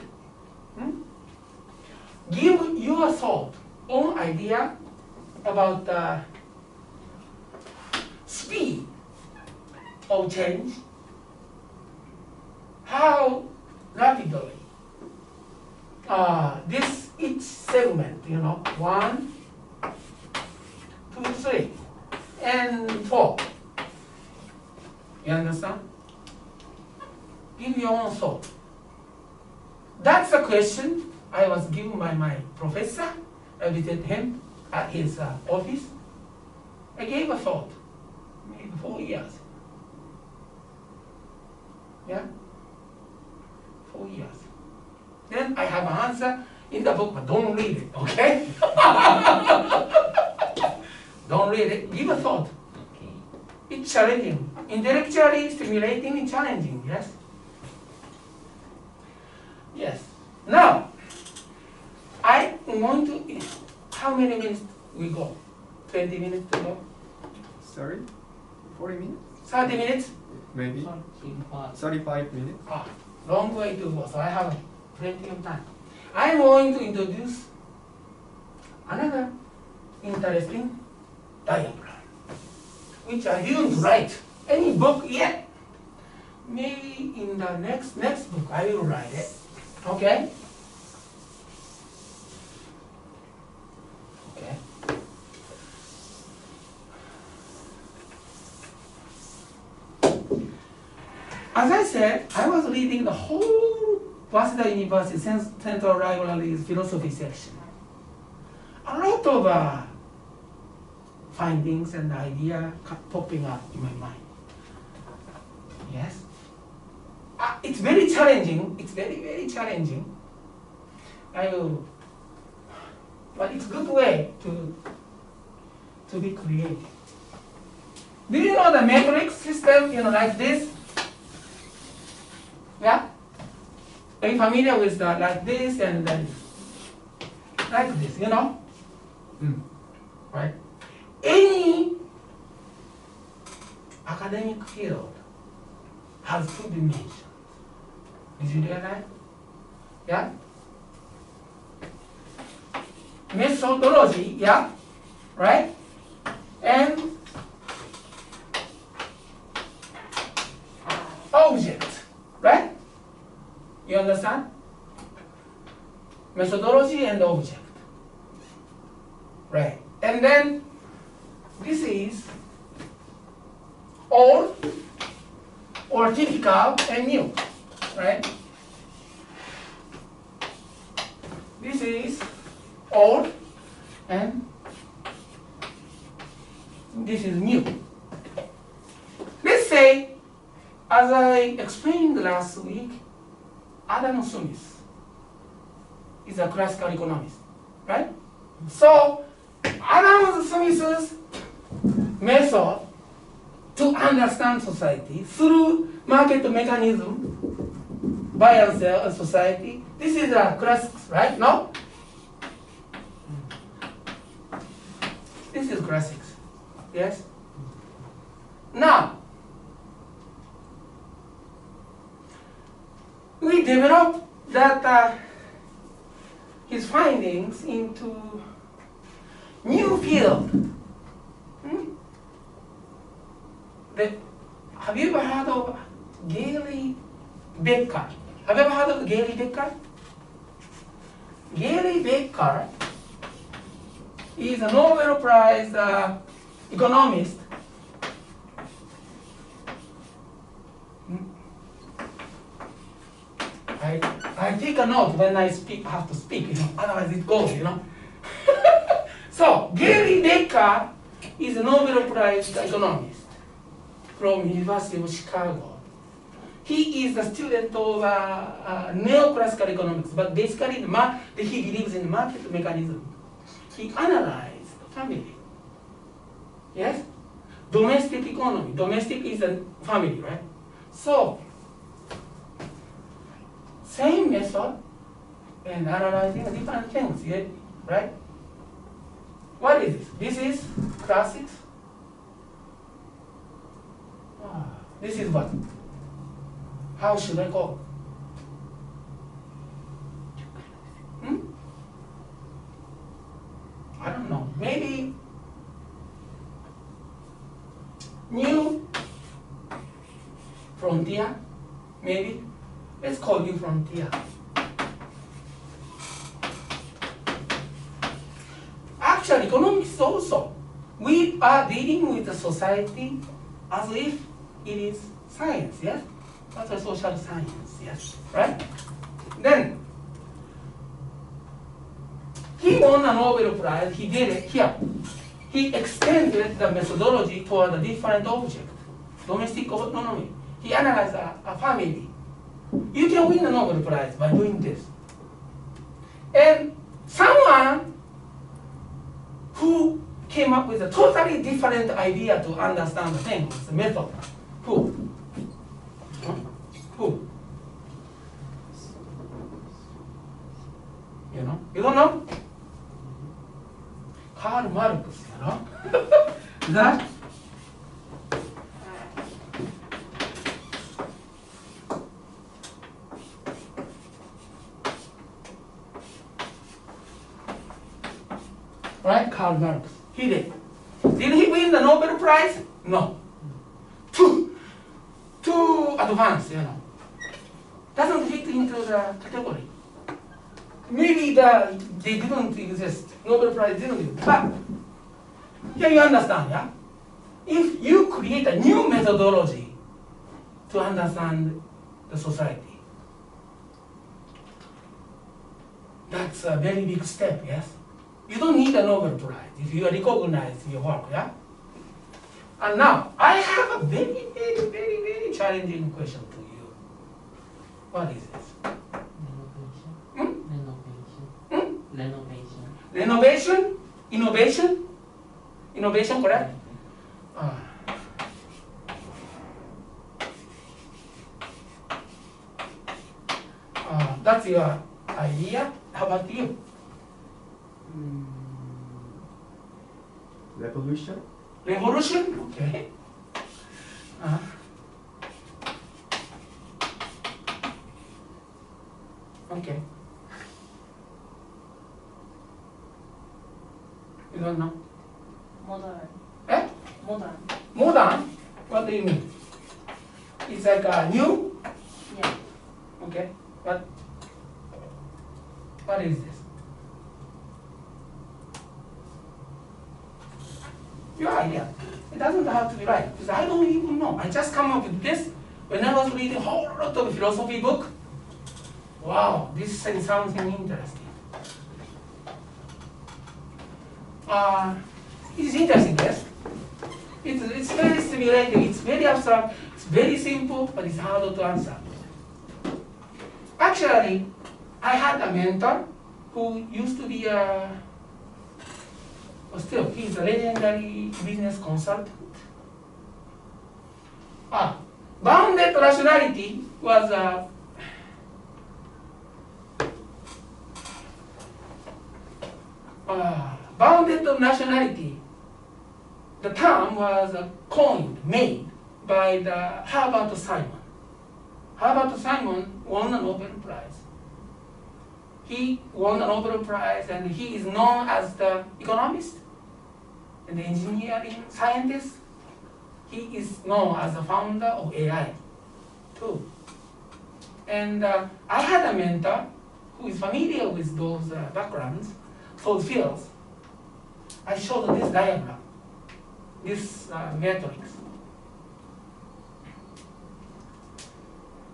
Give your thought, own idea about the speed of change, how rapidly this each segment, 1, 2, 3, and 4. You understand? Give your own thought. That's a question I was given by my professor. I visited him at his office. I gave a thought, maybe 4 years. Yeah? 4 years. Then I have an answer in the book, but don't read it, okay? Don't read it. Give a thought. Okay. It's challenging. Intellectually stimulating and challenging, yes? Yes. Now, I want to, how many minutes we go? 20 minutes to go? Sorry? 40 minutes? 30 minutes? Maybe. 35 minutes. Long way to go, so I have plenty of time. I'm going to introduce another interesting diagram, which I didn't write any book yet. Maybe in the next book I will write it. Okay? Okay. as I said, I was reading the whole Waseda University Central Library's philosophy section. A lot of findings and ideas popping up in my mind. Yes. It's very challenging. It's very, very challenging. But it's a good way to be creative. Do you know the matrix system, like this? Yeah? Are you familiar with that? Like this and then like this, Right? Any academic field has two dimensions. Did you realize? Yeah? Methodology, yeah? Right? And object, right? You understand? Methodology and object. Right. And then this is old or typical and new, right? This is old and this is new. Let's say, as I explained last week, Adam Smith is a classical economist, right? So, Adam Smith's method to understand society through market mechanism, buy and sell a society, this is a classics, right? No? This is classics, yes? Now, we developed that his findings into new field. Have you ever heard of Gary Becker? Have you ever heard of Gary Becker? Gary Becker is a Nobel Prize economist. I take a note when I have to speak, otherwise it goes, So, Gary Becker is a Nobel Prize economist from University of Chicago. He is a student of neoclassical economics, but basically he believes in market mechanism. He analyzed family. Yes? Domestic economy. Domestic is a family, right? So, same method and analyzing different things, yeah? Right? What is this? This is classics. This is what? How should I call? I don't know. Maybe new frontier? Maybe. Let's call new frontier. Actually, economics also. We are dealing with the society as if it is science, yes? That's a social science, yes? Right? Then, he won a Nobel Prize, he did it here. He extended the methodology toward a different object, domestic economy. He analyzed a family. You can win a Nobel Prize by doing this. And someone who came up with a totally different idea to understand things, the method. Who? Who? You don't know? Karl Marx, That? Right? Karl Marx. He did. Did he win the Nobel Prize? No. Too advanced, Doesn't fit into the category. Maybe they didn't exist. Nobel Prize didn't exist. But here you understand, yeah? If you create a new methodology to understand the society. That's a very big step, yes? You don't need a Nobel Prize if you recognize your work, yeah? And now, I have a very, very, very, very challenging question to you. What is this? Renovation. Hmm? Renovation. Renovation? Innovation? Innovation, correct? That's your idea. How about you? Revolution? Revolution? Okay. Okay. You don't know? Modern. Eh? Modern. Modern? What do you mean? It's like a new? Yeah. Okay. What is this? Your idea. It doesn't have to be right, because I don't even know. I just come up with this when I was reading a whole lot of philosophy book. Wow, this is something interesting. It's interesting, yes? It's very stimulating, it's very abstract, it's very simple, but it's hard to answer. Actually, I had a mentor who used to be still, he's a legendary business consultant. Bounded rationality was bounded nationality. The term was coined, made by the Herbert Simon. Herbert Simon won a Nobel Prize. He won a Nobel Prize, and he is known as the economist and the engineering scientist. He is known as the founder of AI, too. And I had a mentor who is familiar with those backgrounds, those fields. I showed this diagram, this matrix.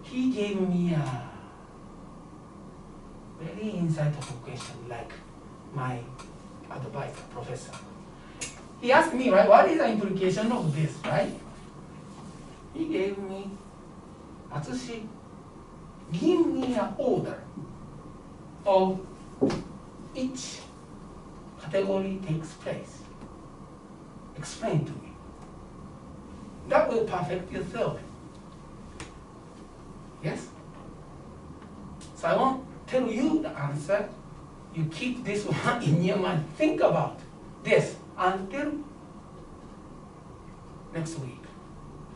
He gave me a very insightful question, like my advisor, professor. He asked me, right, what is the implication of this, right? He gave me, Atsushi, give me an order of each category takes place. Explain to me. That will perfect your theory. Yes? So I won't tell you the answer. You keep this one in your mind. Think about this until next week.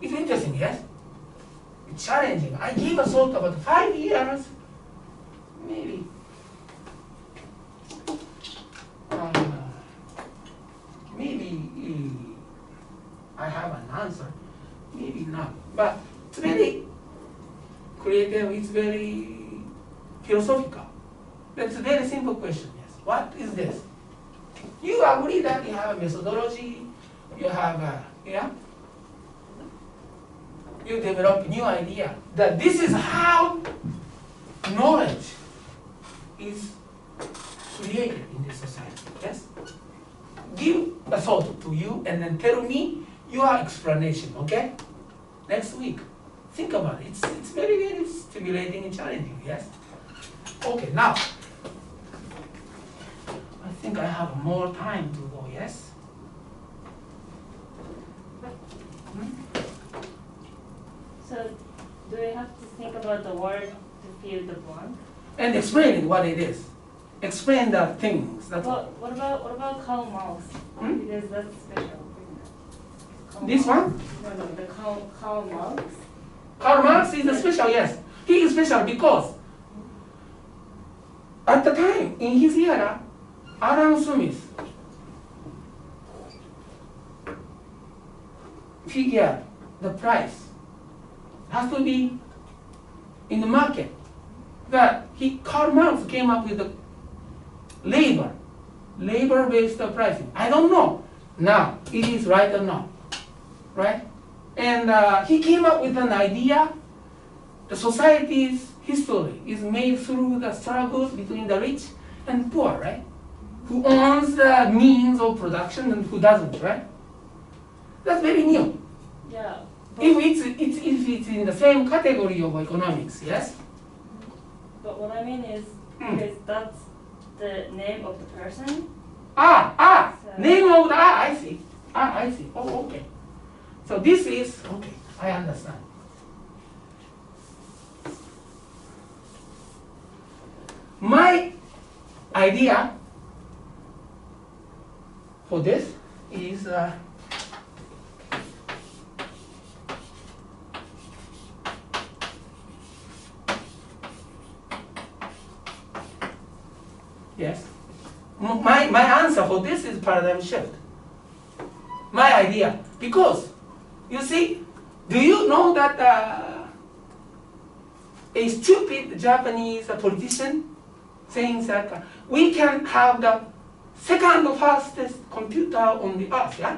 It's interesting, yes? It's challenging. I gave a thought about 5 years, maybe. Maybe I have an answer, maybe not. But it's very creative, it's very philosophical. That's a very simple question, yes. What is this? You agree that you have a methodology, you have a, yeah? You develop new idea that this is how knowledge is created in this society, yes? Give a thought to you and then tell me your explanation, okay? Next week. Think about it. It's very, very stimulating and challenging, yes? Okay, now, I think I have more time to go, yes? So, do we have to think about the word to fill the blank? And explain what it is. Explain the things. That's Well, what about Karl Marx? Hmm? Because that's special. Karl This Marx. one? No, the Karl Marx. Karl Marx is special, yes. He is special because at the time, in his era, Adam Smith figured the price has to be in the market. But Karl Marx came up with the labor-based pricing. I don't know now it is right or not, right? And he came up with an idea. The society's history is made through the struggles between the rich and poor, right? Who owns the means of production and who doesn't, right? That's very new. Yeah. If it's in the same category of economics, yes? But what I mean is, because that's the name of the person. So- Name of the, I see. I see. Oh, okay. So this is, okay, I understand. My idea for this is yes. My answer for this is paradigm shift. My idea. Because, you see, do you know that a stupid Japanese politician saying that we can have the second fastest computer on the earth, yeah?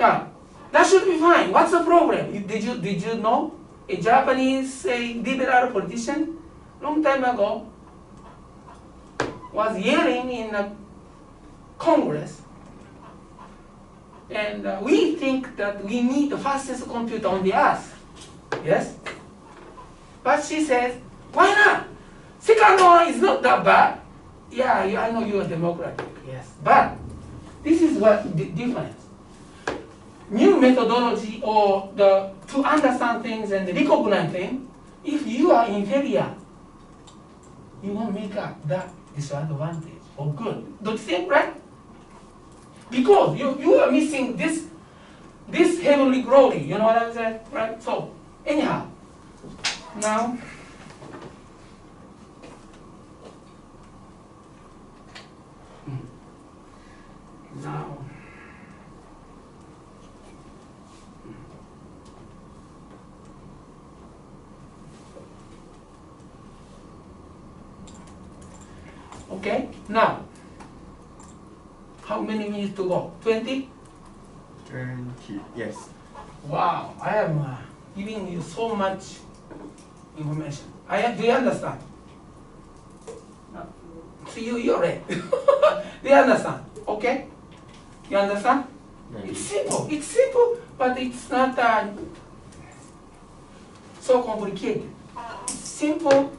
Yeah, that should be fine. What's the problem? Did you know a Japanese liberal politician long time ago was yelling in a Congress, and we think that we need the fastest computer on the earth, yes? But she says, why not? Second one is not that bad. Yeah, I know you are democratic, yes. But this is what the difference. New methodology or to understand things and recognize things, if you are inferior, you won't make up that disadvantage or good. Don't you think, right? Because you are missing this heavenly glory, you know what I'm saying? Right? So, anyhow, now, okay, now, how many minutes to go? 20? 20, yes. Wow, I am giving you so much information. Do you understand? No. See, you're right. Do you understand? Okay? You understand? Maybe. It's simple, but it's not so complicated. It's simple,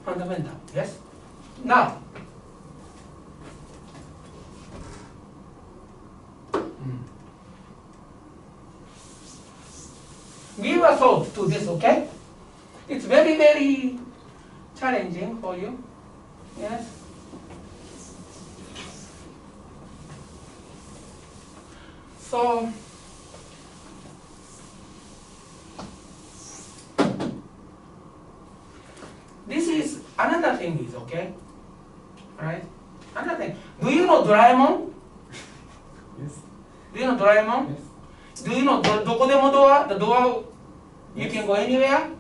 fundamental, yes? Now, give a thought to this, okay? It's very, very challenging for you, yes? So, this is another thing is, okay? Right? Another thing. Do you know Doraemon? Yes. Do you know Doraemon? Yes. Do you know Dokodemo door? The door you can go anywhere?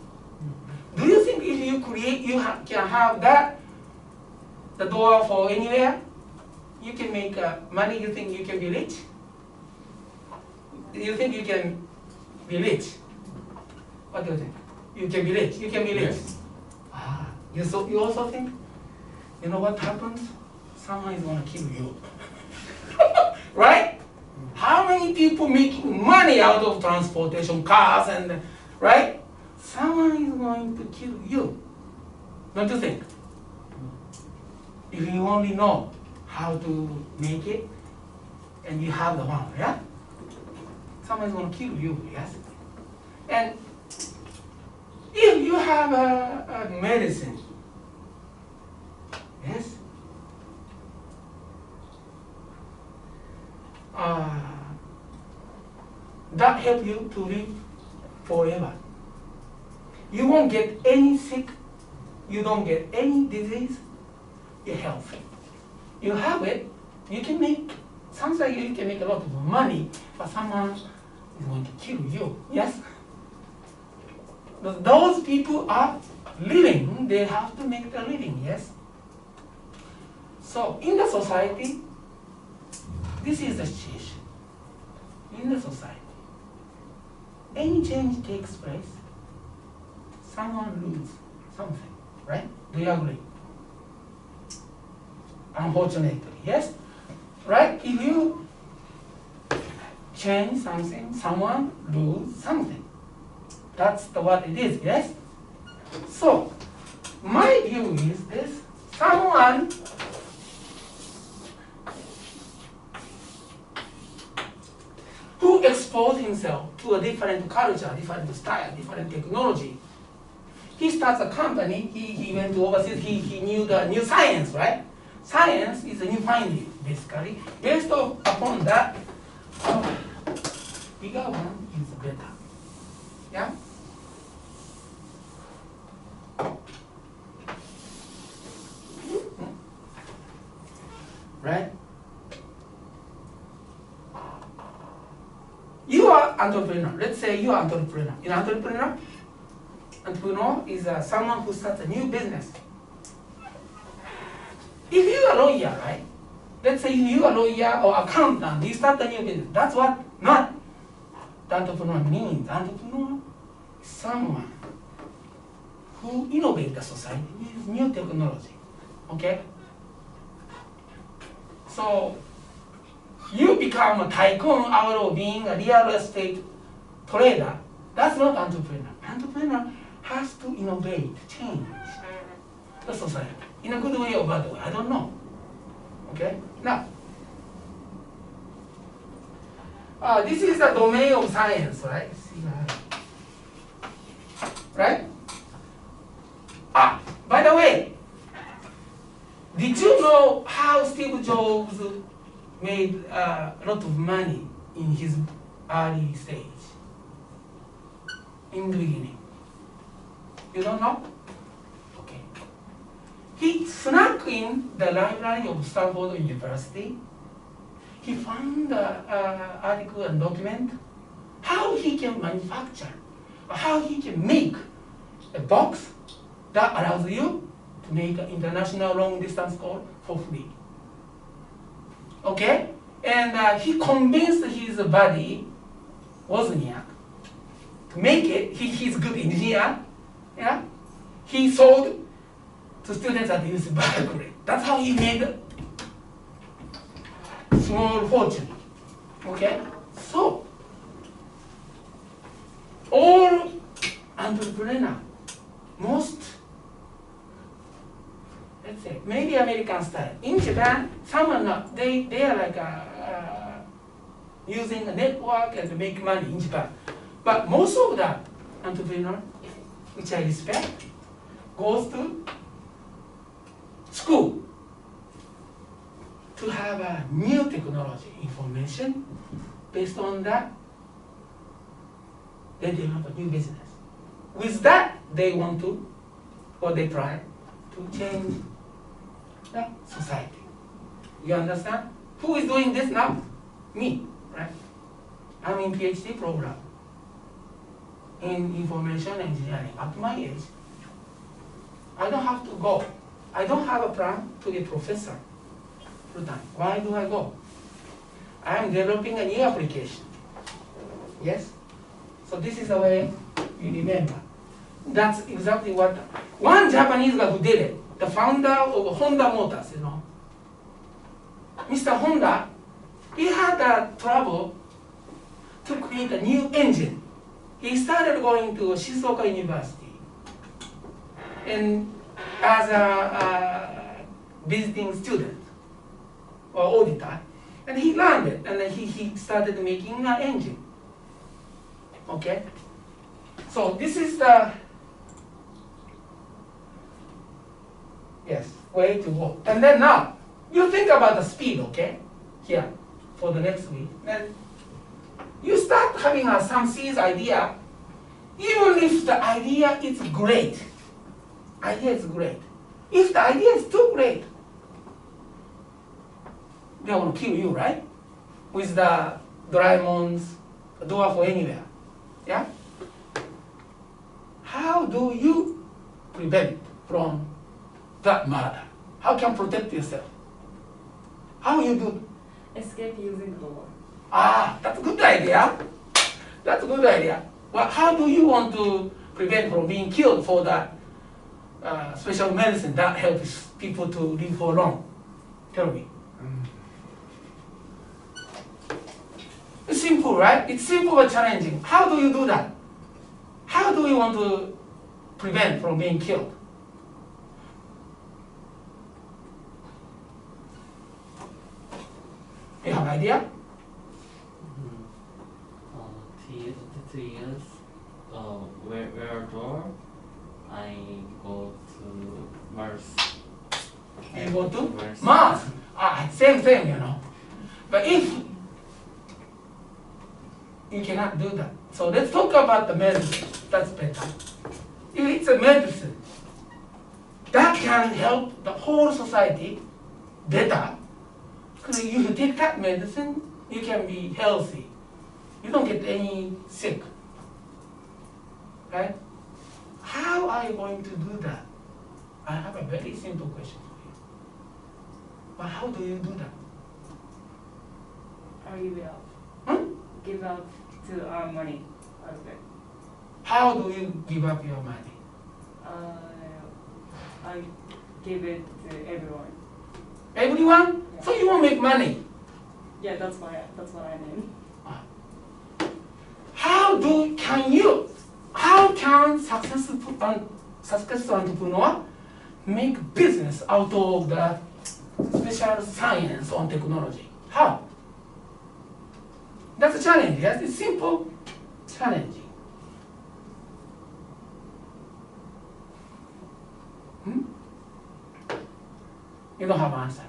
Do you think if you create, can have that, the door for anywhere? You can make money, you think you can be rich? You think you can be rich? What do you think? You can be rich, you can be rich. Yes. You also think? You know what happens? Someone is gonna kill you. Right? How many people making money out of transportation, cars and, right? Someone is going to kill you. Don't you think? If you only know how to make it, and you have the one, yeah? Someone is going to kill you, yes? And if you have a medicine, yes? That help you to live forever. You won't get any sick, you don't get any disease, you're healthy. You have it, you can make, sounds like you can make a lot of money, but someone is going to kill you, yes? But those people are living, they have to make their living, yes? So in the society, this is the situation. in the society, any change takes place, someone loses something, right? Do you agree? Unfortunately, yes? Right? If you change something, someone loses something. That's what it is, yes? So, my view is this: someone who exposed himself to a different culture, different style, different technology. He starts a company, he went to overseas, he knew the new science, right? Science is a new finding, basically. Based upon that, bigger one is better. Yeah? Right? You are entrepreneur. Let's say you are entrepreneur. In entrepreneur is someone who starts a new business. If you are a lawyer, right? Let's say you are a lawyer or accountant, you start a new business. That's what not the entrepreneur means. Entrepreneur is someone who innovates the society with new technology. Okay? So you become a tycoon out of being a real estate trader. That's not entrepreneur. Entrepreneur has to innovate, change the society in a good way or bad way. I don't know. Okay? Now, this is the domain of science, right? Right? By the way, did you know how Steve Jobs made a lot of money in his early stage? In the beginning. You don't know? Okay. He snuck in the library of Stanford University. He found an article and document how he can manufacture, how he can make a box that allows you to make an international long distance call for free. Okay? And he convinced his buddy, Wozniak, to make it. He's a good engineer. Yeah? He sold to students at UC Berkeley. That's how he made a small fortune. Okay? So, all entrepreneurs, most, let's say, maybe American style. In Japan, some are not. They are like using a network and to make money in Japan. But most of the entrepreneurs, which I respect, goes to school to have a new technology, information. Based on that, they develop a new business. With that, they want to, or they try to change the society. You understand? Who is doing this now? Me, right? I'm in PhD program in information engineering at my age. I don't have to go. I don't have a plan to be a professor full time. Why do I go? I am developing a new application. Yes? So this is the way you remember. That's exactly what one Japanese guy who did it, the founder of Honda Motors, you know. Mr. Honda, he had trouble to create a new engine. He started going to Shizuoka University and as a visiting student or auditor, and he learned it, and then he started making an engine. Okay? So this is the way to go. And then now, you think about the speed, okay? Here, for the next week. Then you start having some seeds idea, even if the idea is great. Idea is great. If the idea is too great, they want to kill you, right? With the Doraemon's door for anywhere. Yeah? How do you prevent from that murder? How can you protect yourself? How you do? Escape using door. Ah, that's a good idea. That's a good idea. Well, how do you want to prevent from being killed for that special medicine that helps people to live for long? Tell me. It's simple, right? It's simple but challenging. How do you do that? How do you want to prevent from being killed? You have idea? Two years, where door, I go to Mars. You go to Mars. Mars. Ah, same thing, you know. But if you cannot do that, so let's talk about the medicine. That's better. If it's a medicine that can help the whole society better, because if you take that medicine, you can be healthy. You don't get any sick, right? How are you going to do that? I have a very simple question for you. But how do you do that? I give it out. Give out to our money out of it. How do you give up your money? I give it to everyone. Everyone? So you won't make money. Yeah, that's what I mean. How can successful entrepreneur make business out of the special science on technology? How? That's a challenge, yes? It's simple, challenging. You don't have an answer.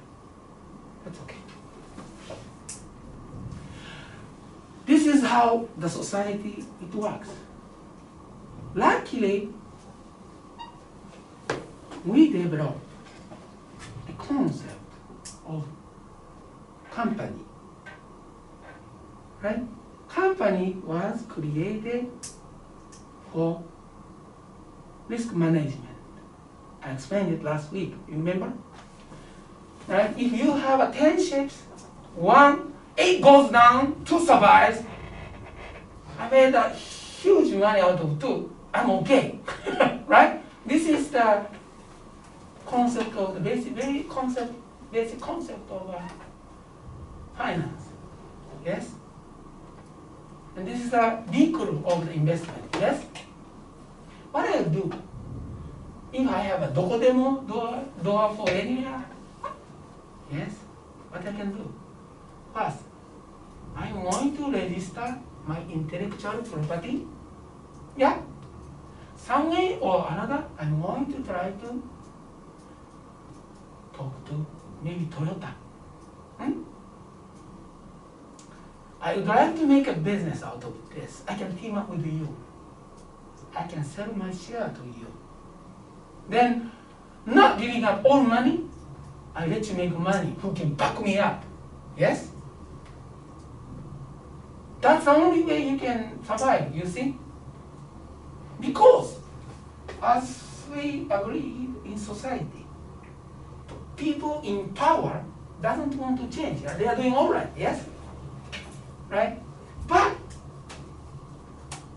That's okay. This is how the society it works. Luckily, we developed a concept of company. Right? Company was created for risk management. I explained it last week, you remember? Right? If you have a 10 ships, 8 goes down, 2 survives, I made a huge money out of 2. I'm okay. Right? This is the concept of the basic concept of finance. Yes? And this is the vehicle of the investment. Yes? What I do, if I have a dokodemo door for anywhere, yes, what I can do? First, I'm going to register my intellectual property. Yeah? Some way or another, I'm going to try to talk to maybe Toyota. I would like to make a business out of this. I can team up with you. I can sell my share to you. Then, not giving up all money, I let you make money who can back me up. Yes? That's the only way you can survive, you see? Because, as we agreed in society, people in power doesn't want to change. They are doing all right, yes? Right? But,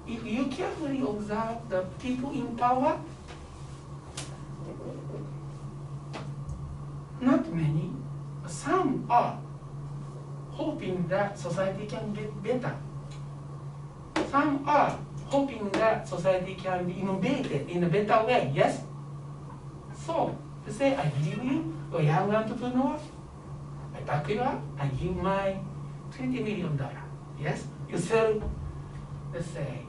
if you carefully observe the people in power, not many, some are hoping that society can get better. Some are hoping that society can be innovated in a better way, yes? So, to say, I believe you, you're a young entrepreneur, I back you up, I give my $20 million, yes? You sell, let's say,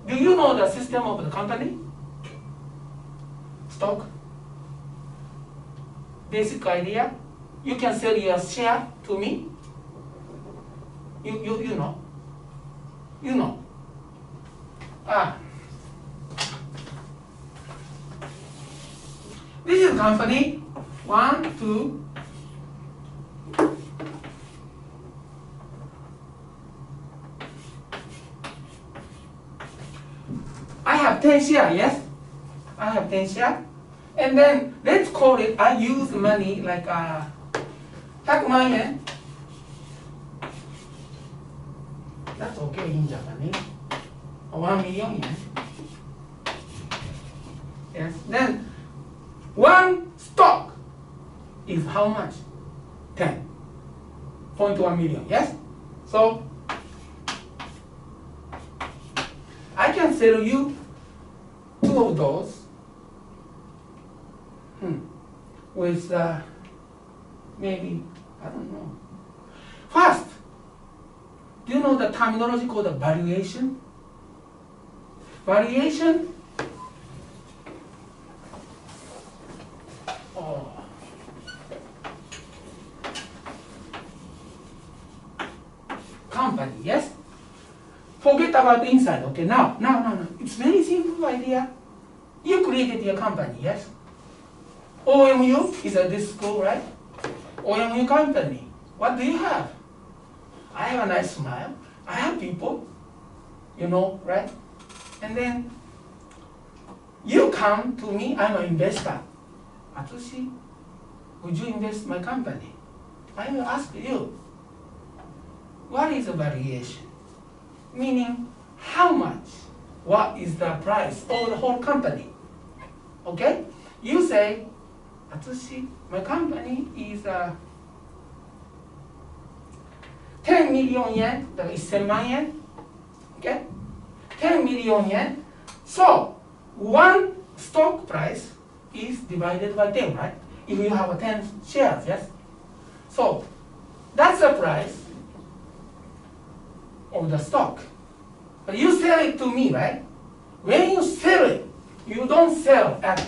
do you know the system of the company? Stock? Basic idea? You can sell your share to me. You know. You know. This is company. 1, 2. I have 10 shares, yes? I have 10 shares. And then let's call it, I use money like 100만 yen. That's okay in Japanese. 1 million yen. Yes. Then one stock is how much? 10.1 million. Yes. So I can sell you 2 of those with maybe, I don't know. First, do you know the terminology called valuation? Valuation, company, yes? Forget about the inside, okay? No. It's very simple idea. You created your company, yes? OMU is this school, right? OMU company. What do you have? I have a nice smile. I have people, right? And then you come to me, I'm an investor. Atsushi, would you invest in my company? I will ask you, what is the valuation? Meaning, how much? What is the price of the whole company? Okay? You say, Atsushi, my company is 10 million yen, that is 10 yen. Okay? 10 million yen. So, one stock price is divided by 10, right? If you have 10 shares, yes? So, that's the price of the stock. But you sell it to me, right? When you sell it, you don't sell at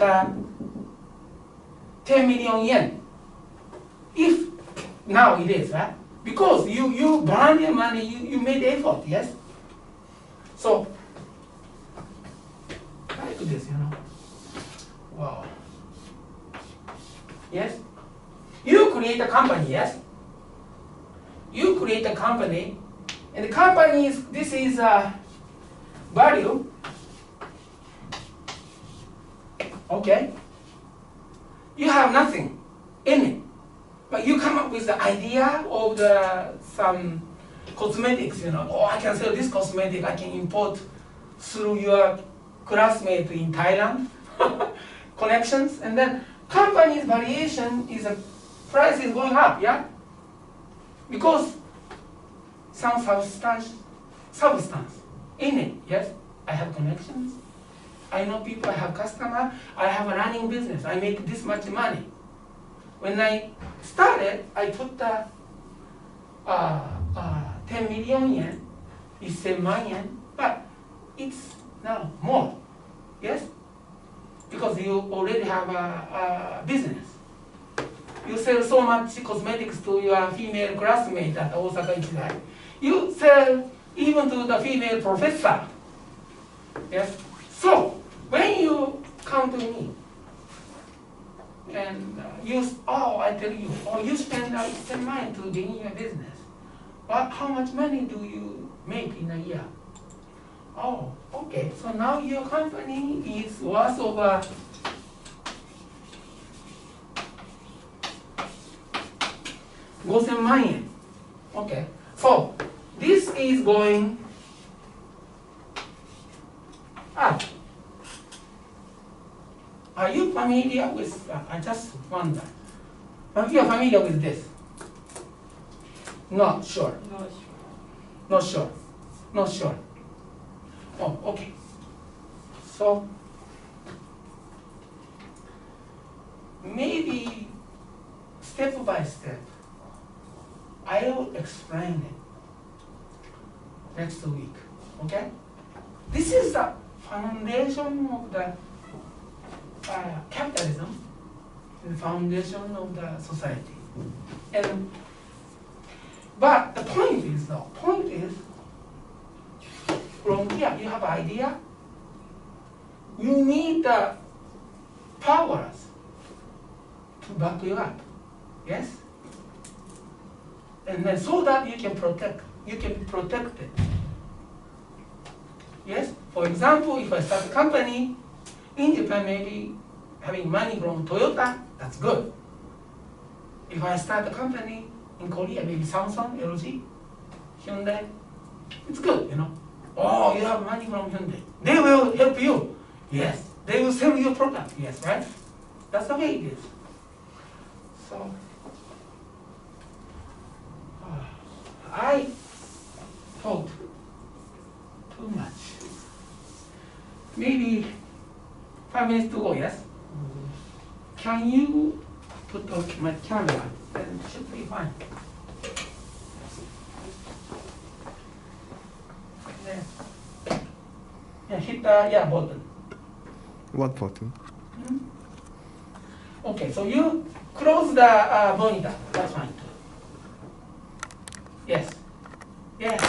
10 million yen. If now it is, right? Because you burn your money, you made effort, yes? So, like this, Wow. Yes? You create a company, yes? You create a company, and the company is, this is value. Okay? You have nothing in it. But you come up with the idea of some cosmetics, Oh, I can sell this cosmetic, I can import through your classmate in Thailand, connections, and then company's valuation is a price is going up, yeah? Because some substance in it, yes? I have connections, I know people, I have customer, I have a running business, I make this much money. When I started, I put 10 million yen, it's 10 million, but it's now more, yes? Because you already have a business. You sell so much cosmetics to your female classmate at Osaka Ichidai. You sell even to the female professor, yes? So, when you come to me, and I tell you, you spend 10 million to begin your business. But how much money do you make in a year? Oh, okay. So now your company is worth over 5,000 yen. Okay. So this is going up. Are you familiar with, I just wonder, are you familiar with this? Not sure. Not sure. Not sure. Oh, okay. So, maybe step by step, I will explain it next week, okay? This is the foundation of the capitalism, the foundation of the society. But the point is, from here, you have an idea, you need the powers to back you up, yes? And then so that you can protect it. Yes? For example, if I start a company in Japan, maybe having money from Toyota, that's good. If I start a company in Korea, maybe Samsung, LG, Hyundai, It's good, you know. Oh, you have money from Hyundai. They will help you. Yes. They will sell your product. Yes, right? That's the way it is. So, I talked too much. Maybe 5 minutes to go, yes? Can you put on my camera? Then it should be fine. Yeah, hit the button. What button? Okay, so you close the monitor. That's fine. Yes. Yes.